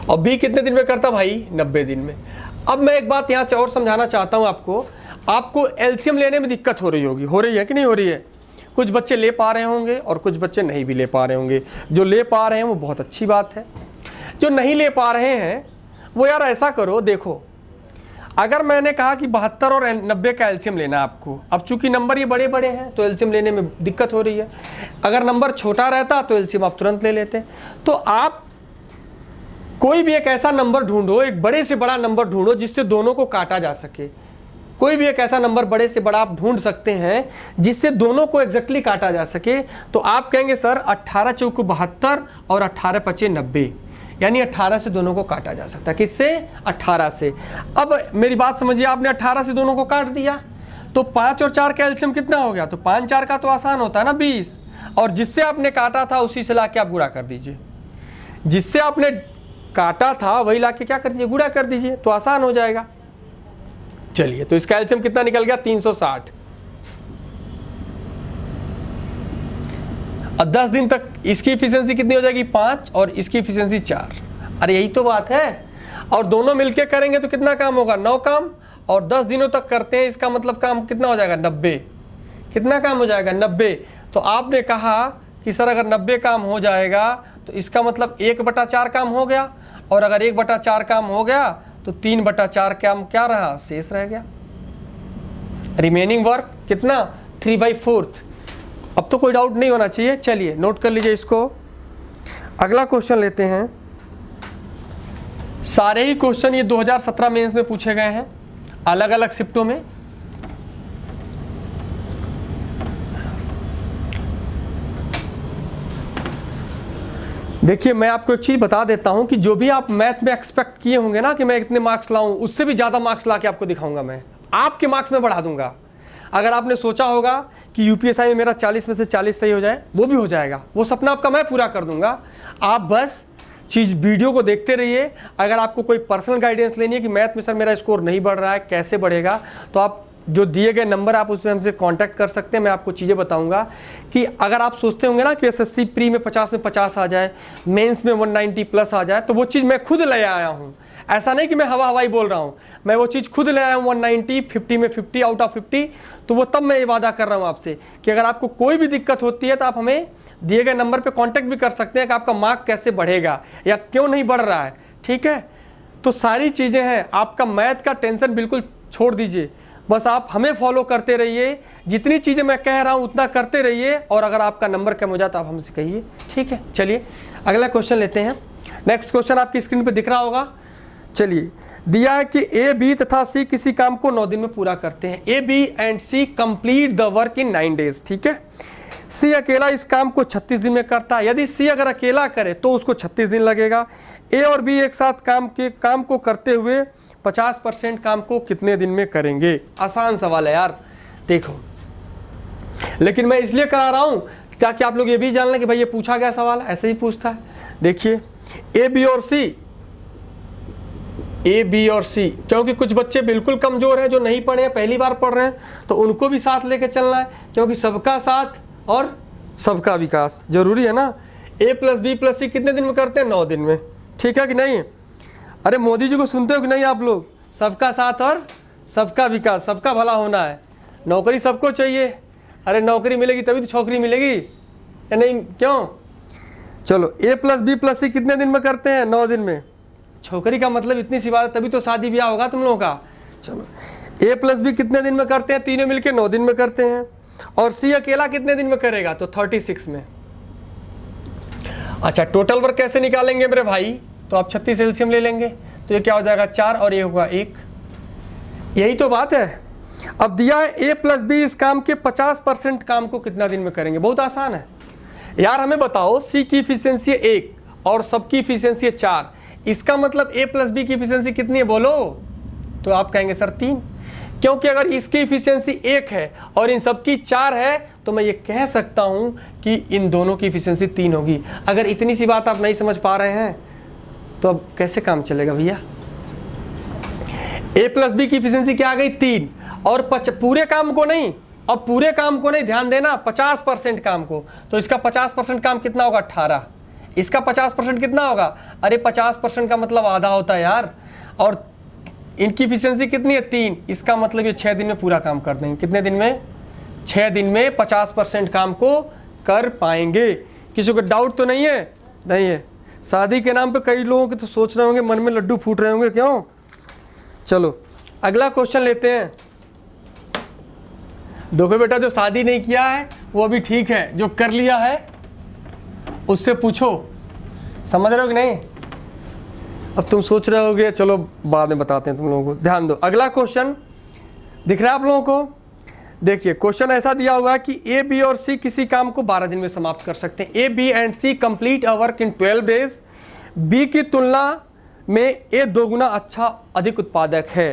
और बी कितने दिन में करता भाई? 90 दिन में। अब मैं एक बात यहाँ से और समझाना चाहता हूँ आपको एलसीएम लेने में दिक्कत हो रही होगी, हो रही है कि नहीं हो रही है? कुछ बच्चे ले पा रहे होंगे और कुछ बच्चे नहीं भी ले पा रहे होंगे। जो ले पा रहे हैं वो बहुत अच्छी बात है, जो नहीं ले पा रहे हैं वो यार ऐसा करो, देखो अगर मैंने कहा कि 72 और 90 का एलसीएम लेना आपको, अब चूंकि नंबर ये बड़े बड़े हैं तो एलसीएम लेने में दिक्कत हो रही है। अगर नंबर छोटा रहता तो एलसीएम आप तुरंत ले लेते। तो आप कोई भी एक ऐसा नंबर ढूंढो, एक बड़े से बड़ा नंबर ढूंढो जिससे दोनों को काटा जा सके। कोई भी एक ऐसा नंबर बड़े से बड़ा आप ढूंढ सकते हैं जिससे दोनों को एग्जैक्टली काटा जा सके। तो आप कहेंगे सर 18 × 4 = 72 और 18 × 5 = 90, यानी 18 से दोनों को काटा जा सकता है। किससे? 18 से। अब मेरी बात समझिए, आपने 18 से दोनों को काट दिया तो 5 और 4 का एलसीएम कितना हो गया? तो 5 4 का तो आसान होता है ना 20, और जिससे आपने काटा था उसी से लाके आप गुणा कर दीजिए। जिससे आपने काटा था वही लाके क्या कर दीजिए? गुणा कर दीजिए, तो आसान हो जाएगा। चलिए, तो इसका एलसीएम कितना निकल गया? 360। और 10 दिन तक इसकी इफिशियंसी कितनी हो जाएगी? 5 और इसकी इफिशियंसी 4। अरे यही तो बात है। और दोनों मिलके करेंगे तो कितना काम होगा? 9 काम। और 10 दिनों तक करते हैं, इसका मतलब काम कितना हो जाएगा? 90। कितना काम हो जाएगा? 90। तो आपने कहा कि सर अगर 90 काम हो जाएगा तो इसका मतलब 1/4 काम हो गया, और अगर 1/4 काम हो गया तो 3/4 काम क्या रहा? शेष रह गया। रिमेनिंग वर्क कितना? 3/4। अब तो कोई डाउट नहीं होना चाहिए। चलिए नोट कर लीजिए इसको। अगला क्वेश्चन लेते हैं। सारे ही क्वेश्चन ये 2017 मेंस में पूछे गए हैं, अलग अलग शिफ्टों में। देखिए मैं आपको एक चीज़ बता देता हूं कि जो भी आप मैथ में एक्सपेक्ट किए होंगे ना कि मैं इतने मार्क्स लाऊं, उससे भी ज़्यादा मार्क्स ला के आपको दिखाऊंगा। मैं आपके मार्क्स में बढ़ा दूंगा। अगर आपने सोचा होगा कि यूपीएसआई में मेरा 40 में से 40 सही हो जाए, वो भी हो जाएगा। वो सपना आपका मैं पूरा कर दूंगा। आप बस वीडियो को देखते रहिए। अगर आपको कोई पर्सनल गाइडेंस लेनी है कि मैथ में सर मेरा स्कोर नहीं बढ़ रहा है, कैसे बढ़ेगा, तो आप जो दिए गए नंबर आप उसमें हमसे कांटेक्ट कर सकते हैं। मैं आपको चीज़ें बताऊंगा कि अगर आप सोचते होंगे ना कि एसएससी प्री में 50 में 50 आ जाए, मेंस में 190 प्लस आ जाए, तो वो चीज़ मैं खुद ले आया हूँ। ऐसा नहीं कि मैं हवाई बोल रहा हूँ, मैं वो चीज़ खुद ले आया हूँ। 190, 50 में 50 आउट ऑफ 50। तो वो तब मैं ये वादा कर रहा हूँ आपसे कि अगर आपको कोई भी दिक्कत होती है तो आप हमें दिए गए नंबर पर कॉन्टैक्ट भी कर सकते हैं कि आपका मार्क कैसे बढ़ेगा या क्यों नहीं बढ़ रहा है। ठीक है, तो सारी चीज़ें हैं। आपका मैथ का टेंशन बिल्कुल छोड़ दीजिए, बस आप हमें फॉलो करते रहिए। जितनी चीज़ें मैं कह रहा हूँ उतना करते रहिए, और अगर आपका नंबर कम हो जाता आप हमसे कहिए। ठीक है, चलिए अगला क्वेश्चन लेते हैं। नेक्स्ट क्वेश्चन आपकी स्क्रीन पे दिख रहा होगा। चलिए, दिया है कि ए, बी तथा सी किसी काम को 9 दिन में पूरा करते हैं। A, B and C complete the work in 9 days। ठीक है, सी अकेला इस काम को 36 दिन में करता है। यदि सी अगर अकेला करे तो उसको 36 दिन लगेगा। ए और बी एक साथ काम को करते हुए 50% काम को कितने दिन में करेंगे? आसान सवाल है यार, देखो। लेकिन मैं इसलिए करा रहा हूं ताकि आप लोग ये भी जान लें कि भाई ये पूछा गया सवाल ऐसे ही पूछता है। देखिए, ए, बी और सी, क्योंकि कुछ बच्चे बिल्कुल कमजोर हैं जो नहीं पढ़े हैं, पहली बार पढ़ रहे हैं, तो उनको भी साथ लेके चलना है, क्योंकि सबका साथ और सबका विकास जरूरी है ना। ए प्लस बी प्लस सी कितने दिन में करते हैं? 9 दिन में। ठीक है कि नहीं? अरे मोदी जी को सुनते हो कि नहीं आप लोग? सबका साथ और सबका विकास, सबका भला होना है। नौकरी सबको चाहिए। अरे नौकरी मिलेगी तभी तो छोकरी मिलेगी, या नहीं? क्यों? चलो, ए प्लस बी प्लस सी कितने दिन में करते हैं? 9 दिन में। छोकरी का मतलब इतनी सी बात है, तभी तो शादी ब्याह होगा तुम लोगों का। चलो, ए प्लस बी कितने दिन में करते हैं? तीनों मिलके 9 दिन में करते हैं। और सी अकेला कितने दिन में करेगा? तो 36 में। अच्छा, टोटल वर्क कैसे निकालेंगे मेरे भाई? तो आप 36 एलसीएम ले लेंगे, तो ये क्या हो जाएगा? 4 और ये होगा 1। यही तो बात है। अब दिया है ए प्लस बी इस काम के 50% काम को कितना दिन में करेंगे? बहुत आसान है यार। हमें बताओ, सी की इफिशियंसी 1 और सबकी इफिशियंसी 4, इसका मतलब ए प्लस बी की इफिशियंसी कितनी है बोलो? तो आप कहेंगे सर 3, क्योंकि अगर इसकी इफिशियंसी 1 है और इन सबकी 4 है, तो मैं ये कह सकता हूं कि इन दोनों की इफिशियंसी 3 होगी। अगर इतनी सी बात आप नहीं समझ पा रहे हैं तो अब कैसे काम चलेगा भैया? ए प्लस बी की इफिशियंसी क्या आ गई? 3, और पूरे काम को नहीं, अब पूरे काम को नहीं, ध्यान देना, 50% काम को। तो इसका 50% काम कितना होगा? 18। इसका 50% कितना होगा? अरे 50% का मतलब आधा होता है यार। और इनकी इफिशियंसी कितनी है? 3। इसका मतलब ये 6 दिन में पूरा काम कर देंगे। कितने दिन में? 6 दिन में 50% काम को कर पाएंगे। किसी को डाउट तो नहीं है? नहीं है। शादी के नाम पे कई लोगों के तो सोच रहे होंगे, मन में लड्डू फूट रहे होंगे, क्यों? चलो अगला क्वेश्चन लेते हैं। देखो बेटा, जो शादी नहीं किया है वो अभी ठीक है, जो कर लिया है उससे पूछो। समझ रहे हो कि नहीं? अब तुम सोच रहे होगे, चलो बाद में बताते हैं तुम लोगों को। ध्यान दो, अगला क्वेश्चन दिख रहा है आप लोगों को? देखिए, क्वेश्चन ऐसा दिया हुआ है कि ए, बी और सी किसी काम को 12 दिन में समाप्त कर सकते हैं। A, B and C complete a work in 12 days। B की तुलना में ए 2 गुना अच्छा अधिक उत्पादक है।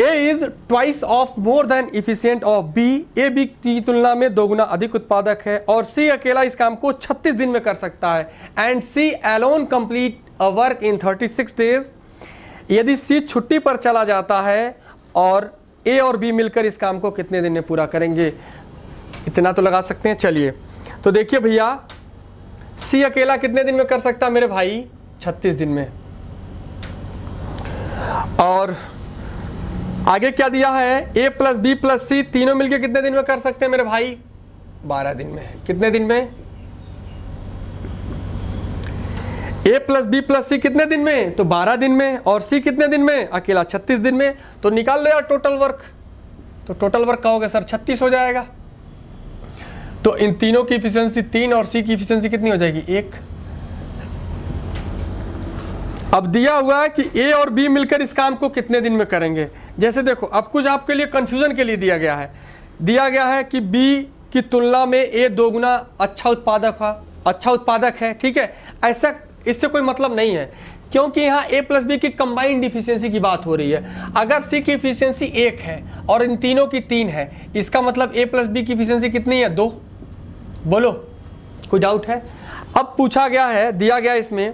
A is twice of more than efficient of B. A B की तुलना में 2 गुना अधिक उत्पादक है। और सी अकेला इस काम को 36 दिन में कर सकता है। And C alone complete a work in 36 days। यदि सी छुट्टी पर चला जाता है और ए और बी मिलकर इस काम को कितने दिन में पूरा करेंगे? इतना तो लगा सकते हैं। चलिए, तो देखिए भैया, सी अकेला कितने दिन में कर सकता है मेरे भाई? 36 दिन में। और आगे क्या दिया है? ए प्लस बी प्लस सी तीनों मिलकर कितने दिन में कर सकते हैं मेरे भाई? 12 दिन में। कितने दिन में? ए प्लस बी प्लस सी कितने दिन में? तो 12 दिन में। और सी कितने दिन में? अकेला 36 दिन में। तो निकाल लो यार टोटल वर्क। तो टोटल वर्क कहोगे सर 36 हो जाएगा। तो इन तीनों की इफिशियंसी 3 और सी की इफिशियंसी कितनी हो जाएगी? 1। अब दिया हुआ है कि ए और बी मिलकर इस काम को कितने दिन में करेंगे? जैसे देखो, अब कुछ आपके लिए कंफ्यूजन के लिए दिया गया है कि बी की तुलना में ए 2 गुना अच्छा उत्पादक अच्छा उत्पादक है, ठीक है, ऐसा इससे कोई मतलब नहीं है, क्योंकि यहाँ A प्लस बी की कंबाइंड इफिशियंसी की बात हो रही है। अगर C की इफिशियंसी 1 है और इन तीनों की 3 है, इसका मतलब A प्लस बी की इफिशियंसी कितनी है? 2। बोलो, कोई डाउट है? अब पूछा गया है, दिया गया इसमें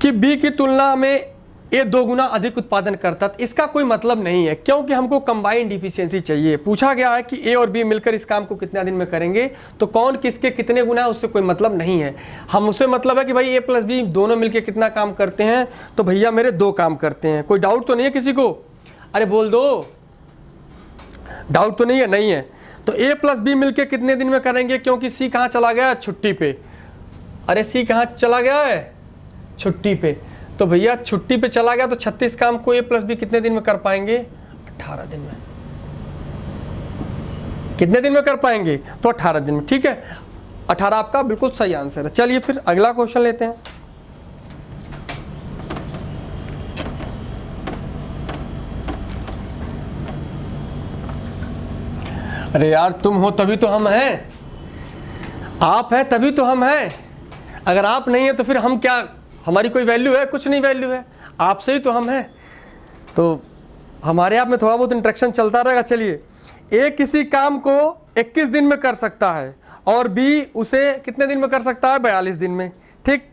कि B की तुलना में A 2 गुना अधिक उत्पादन करता, तो इसका कोई मतलब नहीं है, क्योंकि हमको कंबाइंड इफिशियंसी चाहिए। पूछा गया है कि A और B मिलकर इस काम को कितना दिन में करेंगे, तो कौन किसके कितने गुना है उससे कोई मतलब नहीं है। हम उससे मतलब है कि भाई A प्लस बी दोनों मिलकर कितना काम करते हैं, तो भैया मेरे 2 काम करते हैं। कोई डाउट तो नहीं है किसी को? अरे बोल दो, डाउट तो नहीं है? नहीं है। तो A प्लस बी मिलकर कितने दिन में करेंगे, क्योंकि C कहाँ चला गया? छुट्टी पे। अरे C कहाँ चला गया है? छुट्टी पे। तो भैया छुट्टी पे चला गया, तो 36 काम को A प्लस बी कितने दिन में कर पाएंगे? 18 दिन में। कितने दिन में कर पाएंगे? तो 18 दिन में, ठीक है। 18 आपका बिल्कुल सही आंसर है। चलिए फिर अगला क्वेश्चन लेते हैं। अरे यार, तुम हो तभी तो हम हैं, आप हैं तभी तो हम हैं। अगर आप नहीं है तो फिर हम क्या, हमारी कोई वैल्यू है? कुछ नहीं वैल्यू है, आपसे ही तो हम हैं। तो हमारे आप में थोड़ा बहुत इंटरेक्शन चलता रहेगा। चलिए, A किसी काम को 21 दिन में कर सकता है और B उसे कितने दिन में कर सकता है? 42 दिन में, ठीक।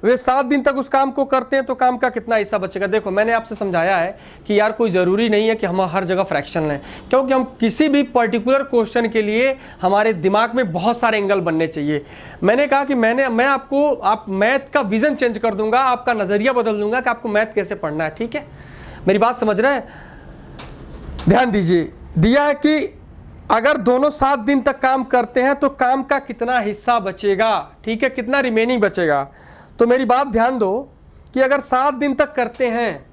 वे 7 दिन तक उस काम को करते हैं, तो काम का कितना हिस्सा बचेगा? देखो, मैंने आपसे समझाया है कि यार कोई ज़रूरी नहीं है कि हम हर जगह फ्रैक्शन लें, क्योंकि हम किसी भी पर्टिकुलर क्वेश्चन के लिए हमारे दिमाग में बहुत सारे एंगल बनने चाहिए। मैंने कहा कि मैं आपको आप मैथ का विज़न चेंज कर दूंगा, आपका नज़रिया बदल दूंगा कि आपको मैथ कैसे पढ़ना है, ठीक है? मेरी बात समझ रहे हैं? ध्यान दीजिए, दिया है कि अगर दोनों 7 दिन तक काम करते हैं तो काम का कितना हिस्सा बचेगा, ठीक है, कितना रिमेनिंग बचेगा। तो मेरी बात ध्यान दो कि अगर 7 दिन तक करते हैं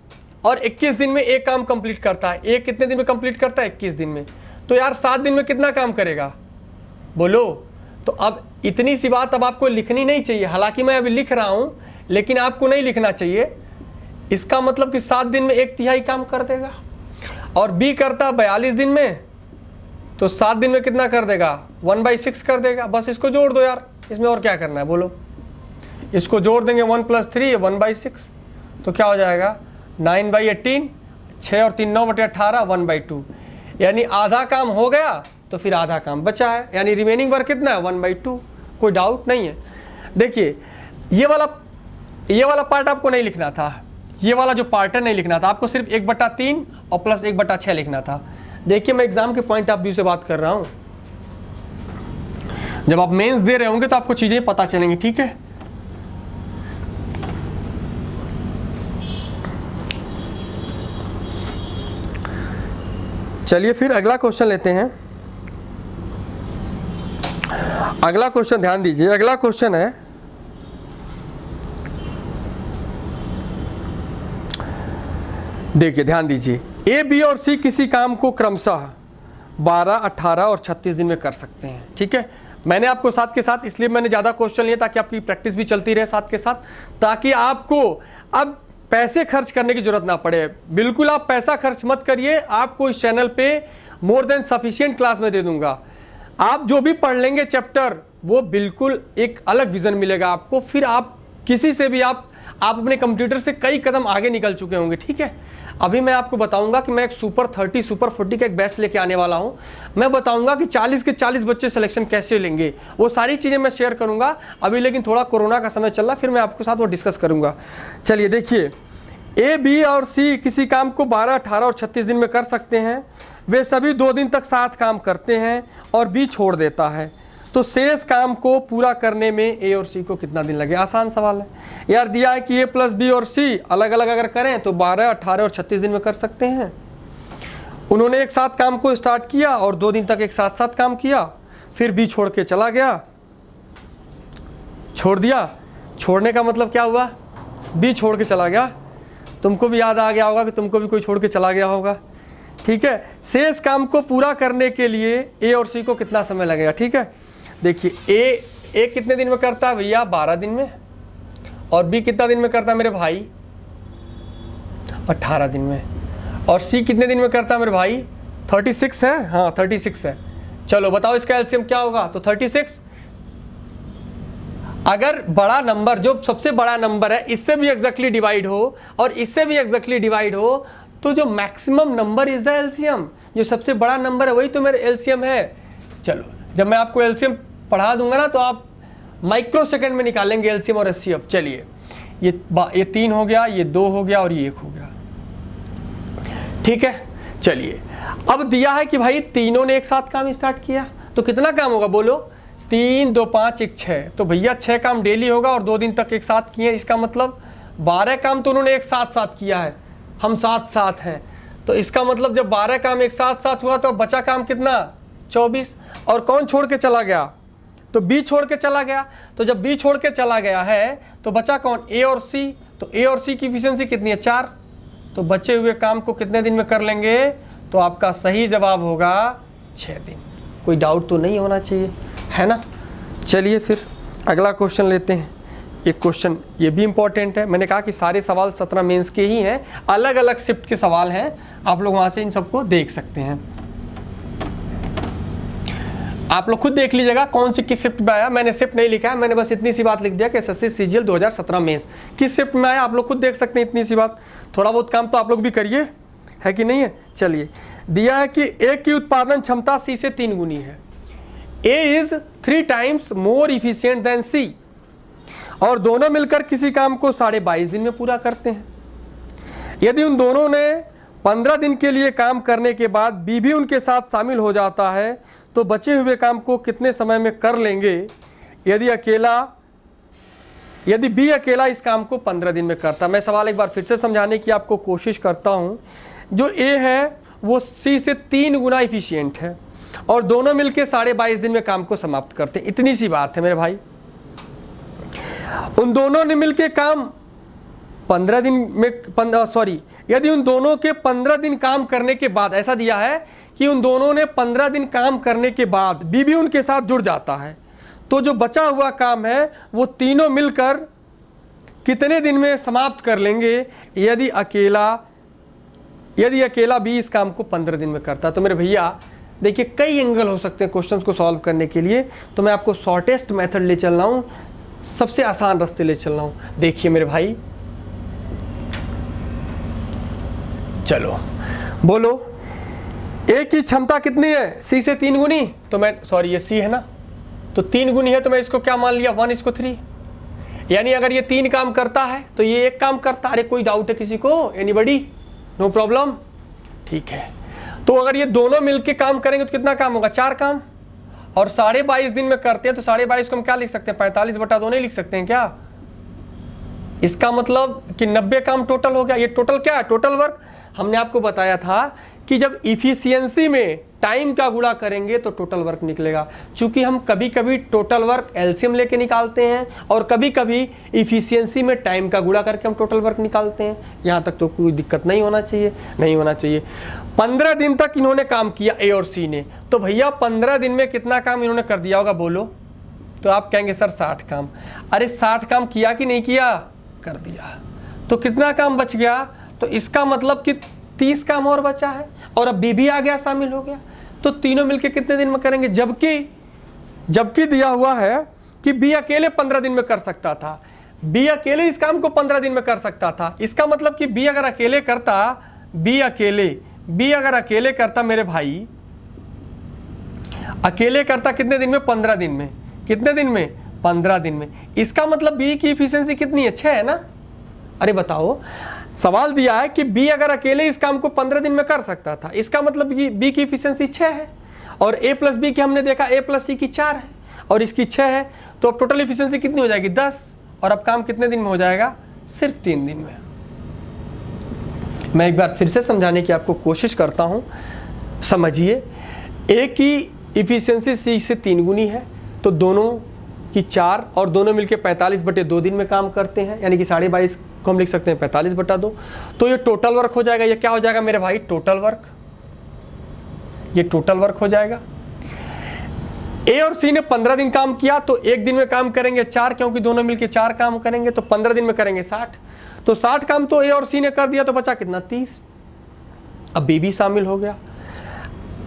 और 21 दिन में एक काम कंप्लीट करता है, एक कितने दिन में कंप्लीट करता है? 21 दिन में। तो यार 7 दिन में कितना काम करेगा? बोलो। तो अब इतनी सी बात अब आपको लिखनी नहीं चाहिए, हालांकि मैं अभी लिख रहा हूं, लेकिन आपको नहीं लिखना चाहिए। इसका मतलब कि 7 दिन में 1/3 काम कर देगा, और B करता 42 दिन में, तो 7 दिन में कितना कर देगा? 1/6 कर देगा। बस इसको जोड़ दो यार, इसमें और क्या करना है? बोलो। इसको जोड़ देंगे, 1 + 3 1/6, तो क्या हो जाएगा? 9/18, 6 और 3 9/18, 1/2, यानी आधा काम हो गया, तो फिर आधा काम बचा है, यानी रिमेनिंग वर्क कितना है? 1/2। कोई डाउट नहीं है? देखिए, ये वाला पार्ट आपको नहीं लिखना था, ये वाला जो पार्ट है नहीं लिखना था, आपको सिर्फ 1/3 और प्लस 1/6 लिखना था। देखिए, मैं एग्जाम के पॉइंट ऑफ व्यू से बात कर रहा हूं। जब आप मेंस दे रहे होंगे तो आपको चीजें पता चलेंगी, ठीक है? चलिए फिर अगला क्वेश्चन लेते हैं। अगला क्वेश्चन ध्यान दीजिए, अगला क्वेश्चन है, देखिए ध्यान दीजिए, A, B और C किसी काम को क्रमशः 12, 18 और 36 दिन में कर सकते हैं, ठीक है? मैंने आपको साथ के साथ इसलिए मैंने ज़्यादा क्वेश्चन लिए ताकि आपकी प्रैक्टिस भी चलती रहे साथ के साथ, ताकि आपको अब पैसे खर्च करने की जरूरत ना पड़े। बिल्कुल आप पैसा खर्च मत करिए, आपको इस चैनल पे मोर देन सफिशिएंट क्लास में दे दूंगा। आप जो भी पढ़ लेंगे चैप्टर, वो बिल्कुल एक अलग विजन मिलेगा आपको। फिर आप किसी से भी आप अपने कंप्यूटर से कई कदम आगे निकल चुके होंगे, ठीक है? अभी मैं आपको बताऊंगा कि मैं एक सुपर 30 सुपर 40 का एक बैच लेके आने वाला हूं। मैं बताऊंगा कि 40 के 40 बच्चे सिलेक्शन कैसे लेंगे, वो सारी चीजें मैं शेयर करूंगा अभी, लेकिन थोड़ा कोरोना का समय चल रहा, फिर मैं आपके साथ वो डिस्कस करूंगा। चलिए देखिए, A, B और C किसी काम को 12, 18 और 36 दिन में कर सकते हैं। वे सभी 2 दिन तक साथ काम करते हैं और B छोड़ देता है, तो शेष काम को पूरा करने में A और C को कितना दिन लगे? आसान सवाल है यार। दिया है कि A + B और C अलग अलग अगर करें तो 12, 18 और 36 दिन में कर सकते हैं। उन्होंने एक साथ काम को स्टार्ट किया और 2 दिन तक एक साथ साथ काम किया, फिर B छोड़ के चला गया, छोड़ दिया। छोड़ने का मतलब क्या हुआ? B छोड़ के चला गया। तुमको भी याद आ गया होगा कि तुमको भी कोई छोड़ के चला गया होगा, ठीक है? शेष काम को पूरा करने के लिए A और C को कितना समय लगेगा, ठीक है? देखिए, A कितने दिन में करता है भैया? 12 दिन में। और B कितना दिन में करता है मेरे भाई? 18 दिन में। और C कितने दिन में करता है मेरे भाई? 36 है, हाँ 36 है। चलो बताओ इसका एलसीएम क्या होगा? तो 36 अगर बड़ा नंबर जो सबसे बड़ा नंबर है इससे भी एग्जैक्टली डिवाइड हो और इससे भी एग्जैक्टली डिवाइड हो तो जो maximum number is the LCM, जो सबसे बड़ा नंबर है वही तो मेरा एलसीएम है। चलो जब मैं आपको एलसीएम पढ़ा दूंगा ना तो आप माइक्रो सेकंड में निकालेंगे एलसीएम और एचसीएफ। चलिए ये 3 हो गया, ये 2 हो गया और ये 1 हो गया, ठीक है। चलिए अब दिया है कि भाई तीनों ने एक साथ काम स्टार्ट किया तो कितना काम होगा बोलो, 3 2 5 1 6, तो भैया 6 काम डेली होगा और 2 दिन तक एक साथ किए, इसका मतलब 12 काम तो उन्होंने एक साथ साथ किया है, हम साथ साथ हैं, तो इसका मतलब जब 12 काम एक साथ साथ हुआ तो बचा काम कितना 24। और कौन छोड़ के चला गया, तो बी छोड़ के चला गया, तो जब बी छोड़ के चला गया है तो बचा कौन, ए और सी, तो ए और सी की एफिशिएंसी कितनी है 4, तो बचे हुए काम को कितने दिन में कर लेंगे, तो आपका सही जवाब होगा 6 दिन। कोई डाउट तो नहीं होना चाहिए, है ना। चलिए फिर अगला क्वेश्चन लेते हैं। एक क्वेश्चन ये भी इंपॉर्टेंट है, मैंने कहा कि सारे सवाल 17 मेंस के ही हैं, अलग अलग शिफ्ट के सवाल हैं, आप लोग वहाँ से इन सबको देख सकते हैं। आप लोग खुद देख लीजिएगा कौन सी किस शिफ्ट में आया, मैंने शिफ्ट नहीं लिखा है, मैंने बस इतनी सी बात लिख दिया कि एसएससी सीजीएल 2017 मेंस किस शिफ्ट में आया, आप लोग खुद देख सकते हैं इतनी सी बात। थोड़ा बहुत काम तो आप लोग भी करिए, है कि नहीं है। चलिए दिया है कि ए की उत्पादन क्षमता सी से 3 गुनी है, A is 3 times more efficient than C, और दोनों मिलकर किसी काम को 22.5 दिन में पूरा करते हैं। यदि उन दोनों ने 15 दिन के लिए काम करने के बाद बी भी उनके साथ शामिल हो जाता है तो बचे हुए काम को कितने समय में कर लेंगे। यदि बी अकेला इस काम को 15 दिन में करता। मैं सवाल एक बार फिर से समझाने की आपको कोशिश करता हूं। जो ए है वो सी से 3 गुना इफिशियंट है और दोनों मिलकर 22.5 दिन में काम को समाप्त करते हैं, इतनी सी बात है मेरे भाई। उन दोनों ने मिलकर काम 15 दिन में यदि उन दोनों के 15 दिन काम करने के बाद, ऐसा दिया है कि उन दोनों ने 15 दिन काम करने के बाद बी भी उनके साथ जुड़ जाता है, तो जो बचा हुआ काम है वो तीनों मिलकर कितने दिन में समाप्त कर लेंगे यदि अकेला बी इस काम को 15 दिन में करता। तो मेरे भैया देखिए कई एंगल हो सकते हैं क्वेश्चंस को सॉल्व करने के लिए, तो मैं आपको शॉर्टेस्ट मेथड ले चल रहा हूं, सबसे आसान रास्ते ले चल रहा हूं। देखिए मेरे भाई, चलो बोलो ए की क्षमता कितनी है, सी से 3 गुनी, तो मैं ये सी है ना, तो 3 गुनी है तो मैं इसको क्या मान लिया 1:3, यानी अगर ये 3 काम करता है तो ये 1 काम करता। अरे कोई डाउट है किसी को, एनीबडी, नो प्रॉब्लम, ठीक है। तो अगर ये दोनों मिलके काम करेंगे तो कितना काम होगा 4 काम, और 22.5 दिन में करते हैं तो 22.5 को हम क्या लिख सकते हैं 45/2 नहीं लिख सकते हैं क्या। इसका मतलब कि 90 काम टोटल हो गया। ये टोटल क्या है, टोटल वर्क। हमने आपको बताया था कि जब इफिशियंसी में टाइम का गुणा करेंगे तो टोटल वर्क निकलेगा। चूंकि हम कभी कभी टोटल वर्क एलसीएम लेके निकालते हैं और कभी कभी इफिशियंसी में टाइम का गुणा करके हम टोटल वर्क निकालते हैं, यहाँ तक तो कोई दिक्कत नहीं होना चाहिए। 15 दिन तक इन्होंने काम किया ए और सी ने, तो भैया 15 दिन में कितना काम इन्होंने कर दिया होगा बोलो। तो आप कहेंगे सर 60 काम। अरे 60 काम किया कि नहीं किया, कर दिया। तो कितना काम बच गया, तो इसका मतलब कि 30 काम और बचा है, और अब बी भी आ गया, शामिल हो गया, तो तीनों मिलके कितने दिन में करेंगे। जबकि दिया हुआ है कि बी अकेले 15 दिन में कर सकता था, बी अकेले इस काम को 15 दिन में कर सकता था। इसका मतलब कि बी अगर अकेले करता मेरे भाई, अकेले करता कितने दिन में, 15 दिन में। कितने दिन में, 15 दिन में। इसका मतलब बी की इफिशियंसी कितनी है, 6 है ना। अरे बताओ, सवाल दिया है कि बी अगर अकेले इस काम को 15 दिन में कर सकता था, इसका मतलब बी की इफिशियंसी 6 है, और ए प्लस बी की हमने देखा ए प्लस सी की 4 है और इसकी 6 है, तो अब टोटल इफिशियंसी कितनी हो जाएगी 10, और अब काम कितने दिन में हो जाएगा, सिर्फ 3 दिन में। मैं एक बार फिर से समझाने की आपको कोशिश करता हूं, समझिए। ए की इफिशियंसी सी से 3 गुनी है, तो दोनों की 4 और दोनों मिलके 45/2 दिन में काम करते हैं, यानी कि 22.5 को हम लिख सकते हैं 45/2। तो ये टोटल वर्क हो जाएगा। ये क्या हो जाएगा मेरे भाई, टोटल वर्क। ये टोटल वर्क हो जाएगा। ए और सी ने 15 दिन काम किया, तो एक दिन में काम करेंगे 4, क्योंकि दोनों मिलके 4 काम करेंगे, तो 15 दिन में करेंगे 60। तो 60 काम तो ए और सी ने कर दिया, तो बचा कितना 30। अब बी भी शामिल हो गया।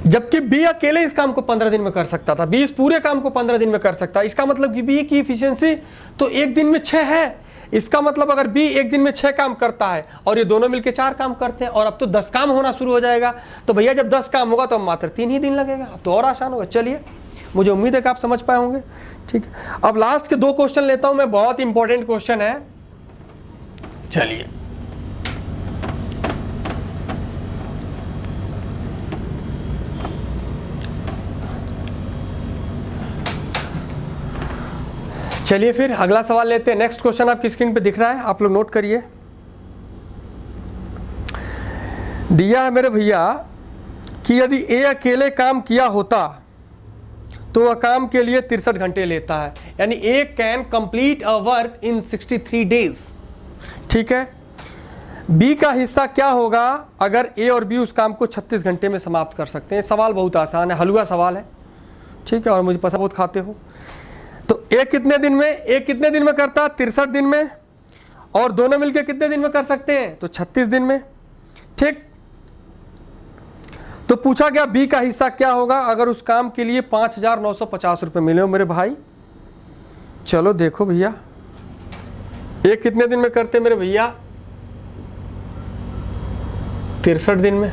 जबकि बी अकेले इस काम को 15 दिन में कर सकता था, बी इस पूरे काम को 15 दिन में कर सकता है। इसका मतलब कि बी की इफिशियंसी तो एक दिन में 6 है। इसका मतलब अगर बी एक दिन में 6 काम करता है और ये दोनों मिलकर 4 काम करते हैं, और अब तो 10 काम होना शुरू हो जाएगा, तो भैया जब 10 काम होगा तो मात्र 3 ही दिन लगेगा। अब तो और आसान होगा। चलिए, मुझे उम्मीद है कि आप समझ पाए होंगे। ठीक है, अब लास्ट के 2 क्वेश्चन लेता हूं मैं, बहुत इंपॉर्टेंट क्वेश्चन है। चलिए, चलिए फिर अगला सवाल लेते हैं। नेक्स्ट क्वेश्चन आपकी स्क्रीन पे दिख रहा है, आप लोग नोट करिए। दिया है मेरे भैया कि यदि ए अकेले काम किया होता तो वह काम के लिए 63 घंटे लेता है, यानी A can complete a work in 63 days. ठीक है, बी का हिस्सा क्या होगा अगर ए और बी उस काम को 36 घंटे में समाप्त कर सकते हैं। सवाल बहुत आसान है, हलवा सवाल है। ठीक है, और मुझे पता बहुत खाते हो। तो ए कितने दिन में, ए कितने दिन में करता है? 63 दिन में। और दोनों मिलकर कितने दिन में कर सकते हैं? तो 36 दिन में। ठीक, तो पूछा गया बी का हिस्सा क्या होगा अगर उस काम के लिए 5,950 रुपये मिले हो मेरे भाई। चलो देखो भैया, ए कितने दिन में करते मेरे भैया? 63 दिन में।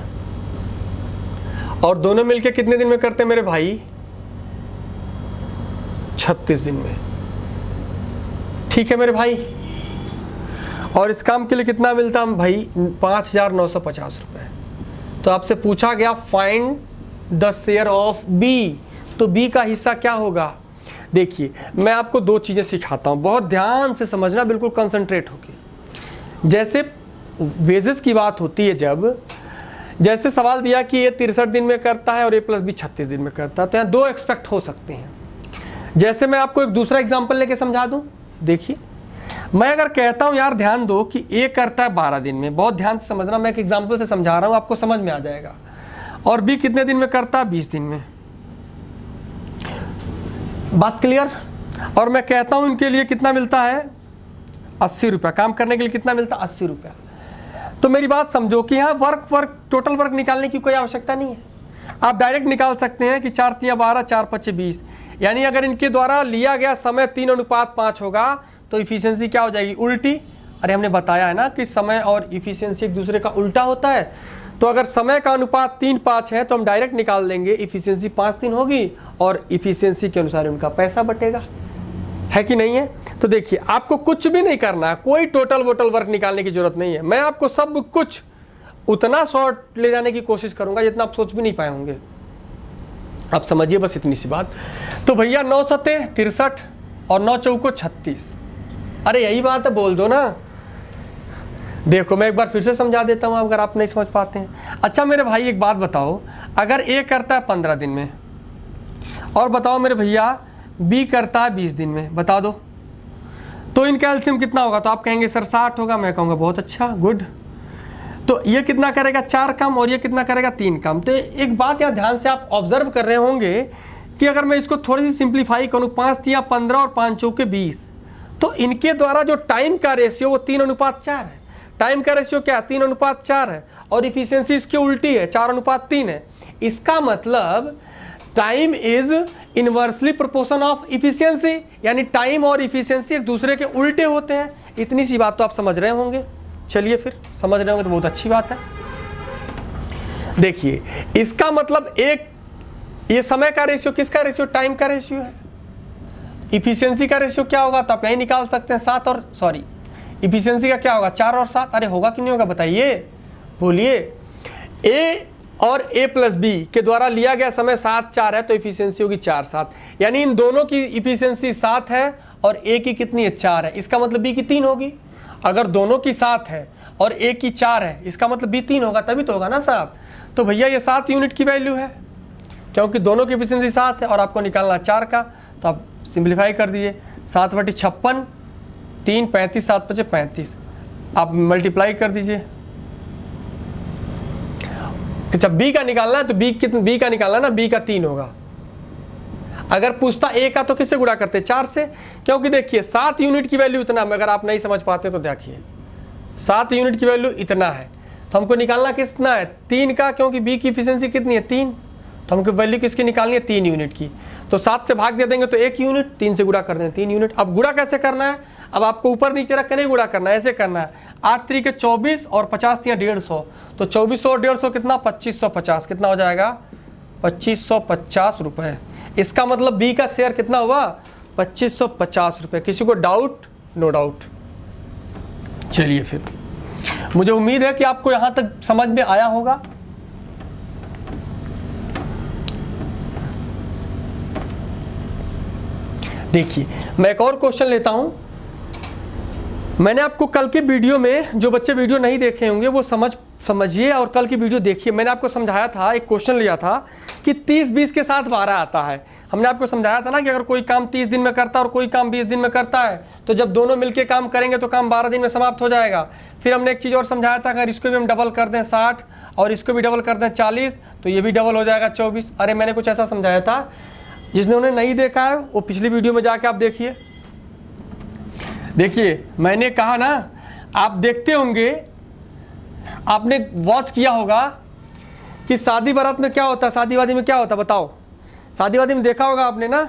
और दोनों मिलकर कितने दिन में करते मेरे भाई? 36 दिन में। ठीक है मेरे भाई, और इस काम के लिए कितना मिलता है भाई? 5,950 रुपये। तो आपसे पूछा गया find the share of B, तो बी का हिस्सा क्या होगा? देखिए, मैं आपको 2 चीज़ें सिखाता हूँ, बहुत ध्यान से समझना, बिल्कुल कंसंट्रेट होके। जैसे वेजेस की बात होती है, जैसे सवाल दिया कि ये 63 दिन में करता है और ए प्लस बी 36 दिन में करता है, तो यहाँ 2 एक्सपेक्ट हो सकते हैं। जैसे मैं आपको एक दूसरा एग्जाम्पल लेके समझा दूँ। देखिए, मैं अगर कहता हूं यार ध्यान दो कि ए करता है 12 दिन में, बहुत ध्यान से समझना, मैं एक एग्जांपल से समझा रहा हूं, आपको समझ में आ जाएगा। और बी कितने दिन में करता है? 20 दिन में। बात क्लियर? और मैं कहता हूं इनके लिए कितना मिलता है? 80 रुपया। काम करने के लिए कितना मिलता है? 80 रुपया। तो मेरी बात समझो कि यहाँ टोटल वर्क निकालने की कोई आवश्यकता नहीं है। आप डायरेक्ट निकाल सकते हैं कि 4 तिया 12, 4 पच्चे 20, यानी अगर इनके द्वारा लिया गया समय 3:5 होगा तो इफिशियंसी क्या हो जाएगी? उल्टी। अरे हमने बताया है ना कि समय और इफिशियंसी एक दूसरे का उल्टा होता है। तो अगर समय का अनुपात 3:5 है तो हम डायरेक्ट निकाल लेंगे, इफिशियंसी 5:3 होगी और इफिशियंसी के अनुसार उनका पैसा बटेगा। है कि नहीं है? तो देखिए, आपको कुछ भी नहीं करना है, कोई टोटल वोटल वर्क निकालने की जरूरत नहीं है। मैं आपको सब कुछ उतना शॉर्ट ले जाने की कोशिश करूंगा जितना आप सोच भी नहीं पाए होंगे। आप समझिए बस इतनी सी बात। तो भैया 9 सते 63 और 9 चौको 36। अरे यही बात है, बोल दो ना। देखो, मैं एक बार फिर से समझा देता हूं अगर आप नहीं समझ पाते हैं। अच्छा मेरे भाई, एक बात बताओ, अगर ए करता है 15 दिन में और बताओ मेरे भैया बी करता है 20 दिन में, बता दो तो इनका एलसीएम कितना होगा? तो आप कहेंगे सर 60 होगा। मैं कहूँगा बहुत अच्छा, गुड। तो ये कितना करेगा? 4 काम, और ये कितना करेगा? 3 काम। तो एक बात यहाँ ध्यान से आप ऑब्जर्व कर रहे होंगे कि अगर मैं इसको थोड़ी सी सिंप्लीफाई करूँ, 5 तिया 15 और 5 चौके 20, तो इनके द्वारा जो टाइम का रेशियो वो 3:4 है। टाइम का रेशियो क्या है? 3:4 है। और इफिशियंसी इसके उल्टी है, 4:3 है। इसका मतलब time is inversely proportion of efficiency, यानी टाइम और इफिशियंसी एक दूसरे के उल्टे होते हैं। इतनी सी बात तो आप समझ रहे होंगे। चलिए फिर, समझ रहे होंगे तो बहुत अच्छी बात है। देखिए, इसका मतलब ये समय का रेशियो किसका रेशियो? टाइम का रेशियो है। इफिशियंसी का रेशियो क्या होगा? तो आप यही निकाल सकते हैं, 7 और सॉरी इफिशियंसी का क्या होगा? 4 और 7। अरे होगा कि नहीं होगा बताइए, बोलिए। ए और ए प्लस बी के द्वारा लिया गया समय 7, 4 है, तो इफिशियंसी होगी 4, 7, यानी इन दोनों की इफिशियंसी 7 है और ए की कितनी है? 4 है। इसका मतलब बी की 3 होगी। अगर दोनों की 7 है और ए की 4 है, इसका मतलब बी 3 होगा, तभी तो होगा ना 7। तो भैया ये 7 यूनिट की वैल्यू है, क्योंकि दोनों की इफिशियंसी 7 है और आपको निकालना 4 का। तो आप सिंप्लीफाई कर दीजिए, 7/56, 3 35, 7 5 35, आप मल्टीप्लाई कर दीजिए। जब बी का निकालना है तो बी का निकालना ना, बी का 3 होगा। अगर पूछता ए का तो किससे गुणा करते? 4 से, क्योंकि देखिए 7 यूनिट की वैल्यू इतना, अगर आप नहीं समझ पाते तो देखिए 7 यूनिट की वैल्यू इतना है, तो हमको निकालना कितना है? 3 का, क्योंकि बी की इफिशियंसी कितनी है? 3। तो हमको वैल्यू किसकी निकालनी है, 3 यूनिट की। तो 7 से भाग दे देंगे तो 1 यूनिट, 3 से गुणा कर देंगे 3 यूनिट। अब गुणा कैसे करना है, अब आपको ऊपर नीचे रख के नहीं गुणा करना है, ऐसे करना है 8 3 के 24 और 50 3 150, तो 2400 और 150 कितना 2550, कितना हो जाएगा 2550 रुपये। इसका मतलब बी का शेयर कितना हुआ 2550 रुपये। किसी को डाउट? No doubt. चलिए फिर, मुझे उम्मीद है कि आपको यहां तक समझ में आया होगा। देखिए मैं एक और क्वेश्चन लेता हूं। मैंने आपको कल के वीडियो में, जो बच्चे वीडियो नहीं देखे होंगे वो समझिए और कल की वीडियो देखिए। मैंने आपको समझाया था, एक क्वेश्चन लिया था कि 30-20 के साथ 12 आता है। हमने आपको समझाया था ना कि अगर कोई काम 30 दिन में करता है और कोई काम 20 दिन में करता है, तो जब दोनों मिलके काम करेंगे तो काम 12 दिन में समाप्त हो जाएगा। फिर हमने एक चीज़ और समझाया था, अगर इसको भी हम डबल कर दें 60 और इसको भी डबल कर दें 40, तो ये भी डबल हो जाएगा 24। अरे मैंने कुछ ऐसा समझाया था, जिसने उन्हें नहीं देखा है वो पिछली वीडियो में जाके आप देखिए। देखिए मैंने कहा ना, आप देखते होंगे, आपने वॉच किया होगा कि शादी बारात में क्या होता है, शादी वादी में क्या होता है बताओ। शादी वादी में देखा होगा आपने ना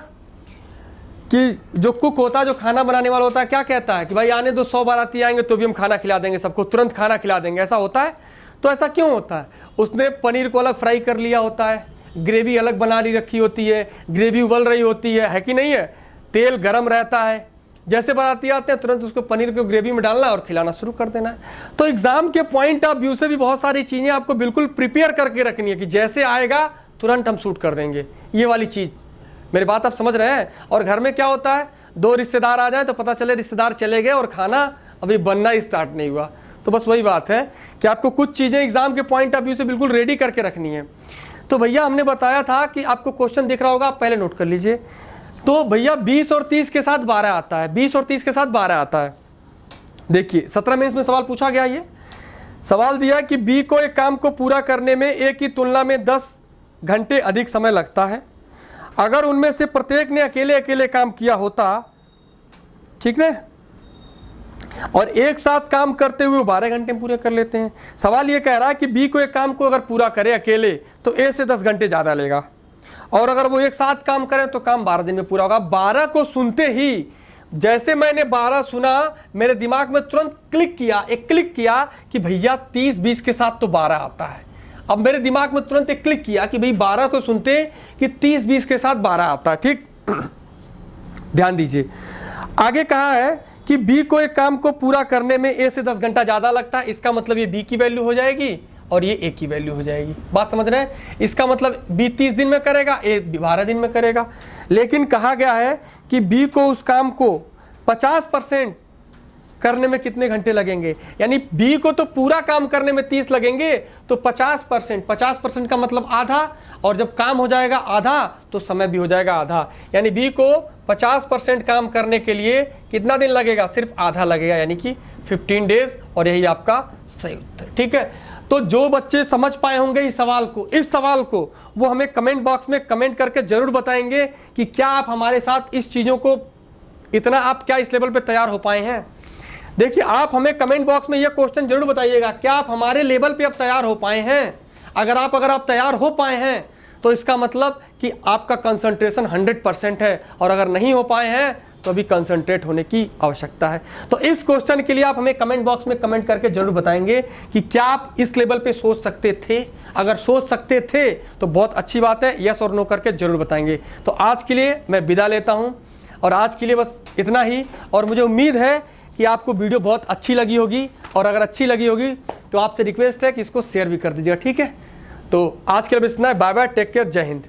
कि जो कुक होता है, जो खाना बनाने वाला होता है, क्या कहता है कि भाई आने दो, 100 बाराती आएंगे तो भी हम खाना खिला देंगे सबको, तुरंत खाना खिला देंगे, ऐसा होता है। तो ऐसा क्यों होता है? उसने पनीर को अलग फ्राई कर लिया होता है, ग्रेवी अलग बना ली रखी होती है, ग्रेवी उबल रही होती है कि नहीं है, तेल गरम रहता है। जैसे बाराती आते हैं तुरंत उसको पनीर को ग्रेवी में डालना है और खिलाना शुरू कर देना है। तो एग्जाम के पॉइंट ऑफ व्यू से भी बहुत सारी चीज़ें आपको बिल्कुल प्रिपेयर करके रखनी है कि जैसे आएगा तुरंत हम शूट कर देंगे, ये वाली चीज़। मेरी बात आप समझ रहे हैं? और घर में क्या होता है, 2 रिश्तेदार आ जाए तो पता चले रिश्तेदार चले गए और खाना अभी बनना ही स्टार्ट नहीं हुआ। तो बस वही बात है कि आपको कुछ चीज़ें एग्जाम के पॉइंट ऑफ व्यू से बिल्कुल रेडी करके रखनी है। तो भैया हमने बताया था कि आपको क्वेश्चन दिख रहा होगा, आप पहले नोट कर लीजिए। तो भैया 20 और 30 के साथ 12 आता है, 20 और 30 के साथ 12 आता है। देखिए 17 में इसमें सवाल पूछा गया, ये सवाल दिया कि बी को एक काम को पूरा करने में ए की तुलना में 10 घंटे अधिक समय लगता है। अगर उनमें से प्रत्येक ने अकेले अकेले काम किया होता, ठीक है, और एक साथ काम करते हुए 12 घंटे पूरे कर लेते हैं। सवाल ये कह रहा है कि बी को एक काम को अगर पूरा करे अकेले तो ए से 10 घंटे ज़्यादा लेगा, और अगर वो एक साथ काम करें तो काम 12 दिन में पूरा होगा। 12 को सुनते ही, जैसे मैंने 12 सुना, मेरे दिमाग में तुरंत क्लिक किया कि भैया 30-20 के साथ तो 12 आता है। अब मेरे दिमाग में तुरंत एक क्लिक किया कि भाई 12 को सुनते कि 30-20 के साथ 12 आता है। ठीक, ध्यान दीजिए। आगे कहा है कि बी को एक काम को पूरा करने में ए से 10 घंटा ज़्यादा लगता है। इसका मतलब ये बी की वैल्यू हो जाएगी और ये ए की वैल्यू हो जाएगी। बात समझ रहे हैं? इसका मतलब बी 30 दिन में करेगा, ए 12 दिन में करेगा। लेकिन कहा गया है कि बी को उस काम को 50% करने में कितने घंटे लगेंगे। यानी बी को तो पूरा काम करने में 30 लगेंगे, तो 50% का मतलब आधा, और जब काम हो जाएगा आधा तो समय भी हो जाएगा आधा। यानी बी को 50% काम करने के लिए कितना दिन लगेगा? सिर्फ आधा लगेगा, यानी कि 15 डेज। और यही आपका सही उत्तर। ठीक है, तो जो बच्चे समझ पाए होंगे इस सवाल को वो हमें कमेंट बॉक्स में कमेंट करके जरूर बताएंगे कि क्या आप हमारे साथ इस चीज़ों को, इतना आप क्या इस लेवल पे तैयार हो पाए हैं। देखिए आप हमें कमेंट बॉक्स में ये क्वेश्चन जरूर बताइएगा, क्या आप हमारे लेवल पे अब तैयार हो पाए हैं। अगर आप तैयार हो पाए हैं तो इसका मतलब कि आपका कंसंट्रेशन 100% है, और अगर नहीं हो पाए हैं तो अभी कंसंट्रेट होने की आवश्यकता है। तो इस क्वेश्चन के लिए आप हमें कमेंट बॉक्स में कमेंट करके जरूर बताएंगे कि क्या आप इस लेवल पे सोच सकते थे। अगर सोच सकते थे तो बहुत अच्छी बात है, यस और नो करके जरूर बताएंगे। तो आज के लिए मैं विदा लेता हूँ, और आज के लिए बस इतना ही। और मुझे उम्मीद है कि आपको वीडियो बहुत अच्छी लगी होगी, और अगर अच्छी लगी होगी तो आपसे रिक्वेस्ट है कि इसको शेयर भी कर दीजिएगा। ठीक है, तो आज के लिए बस इतना है। बाय बाय, टेक केयर, जय हिंद।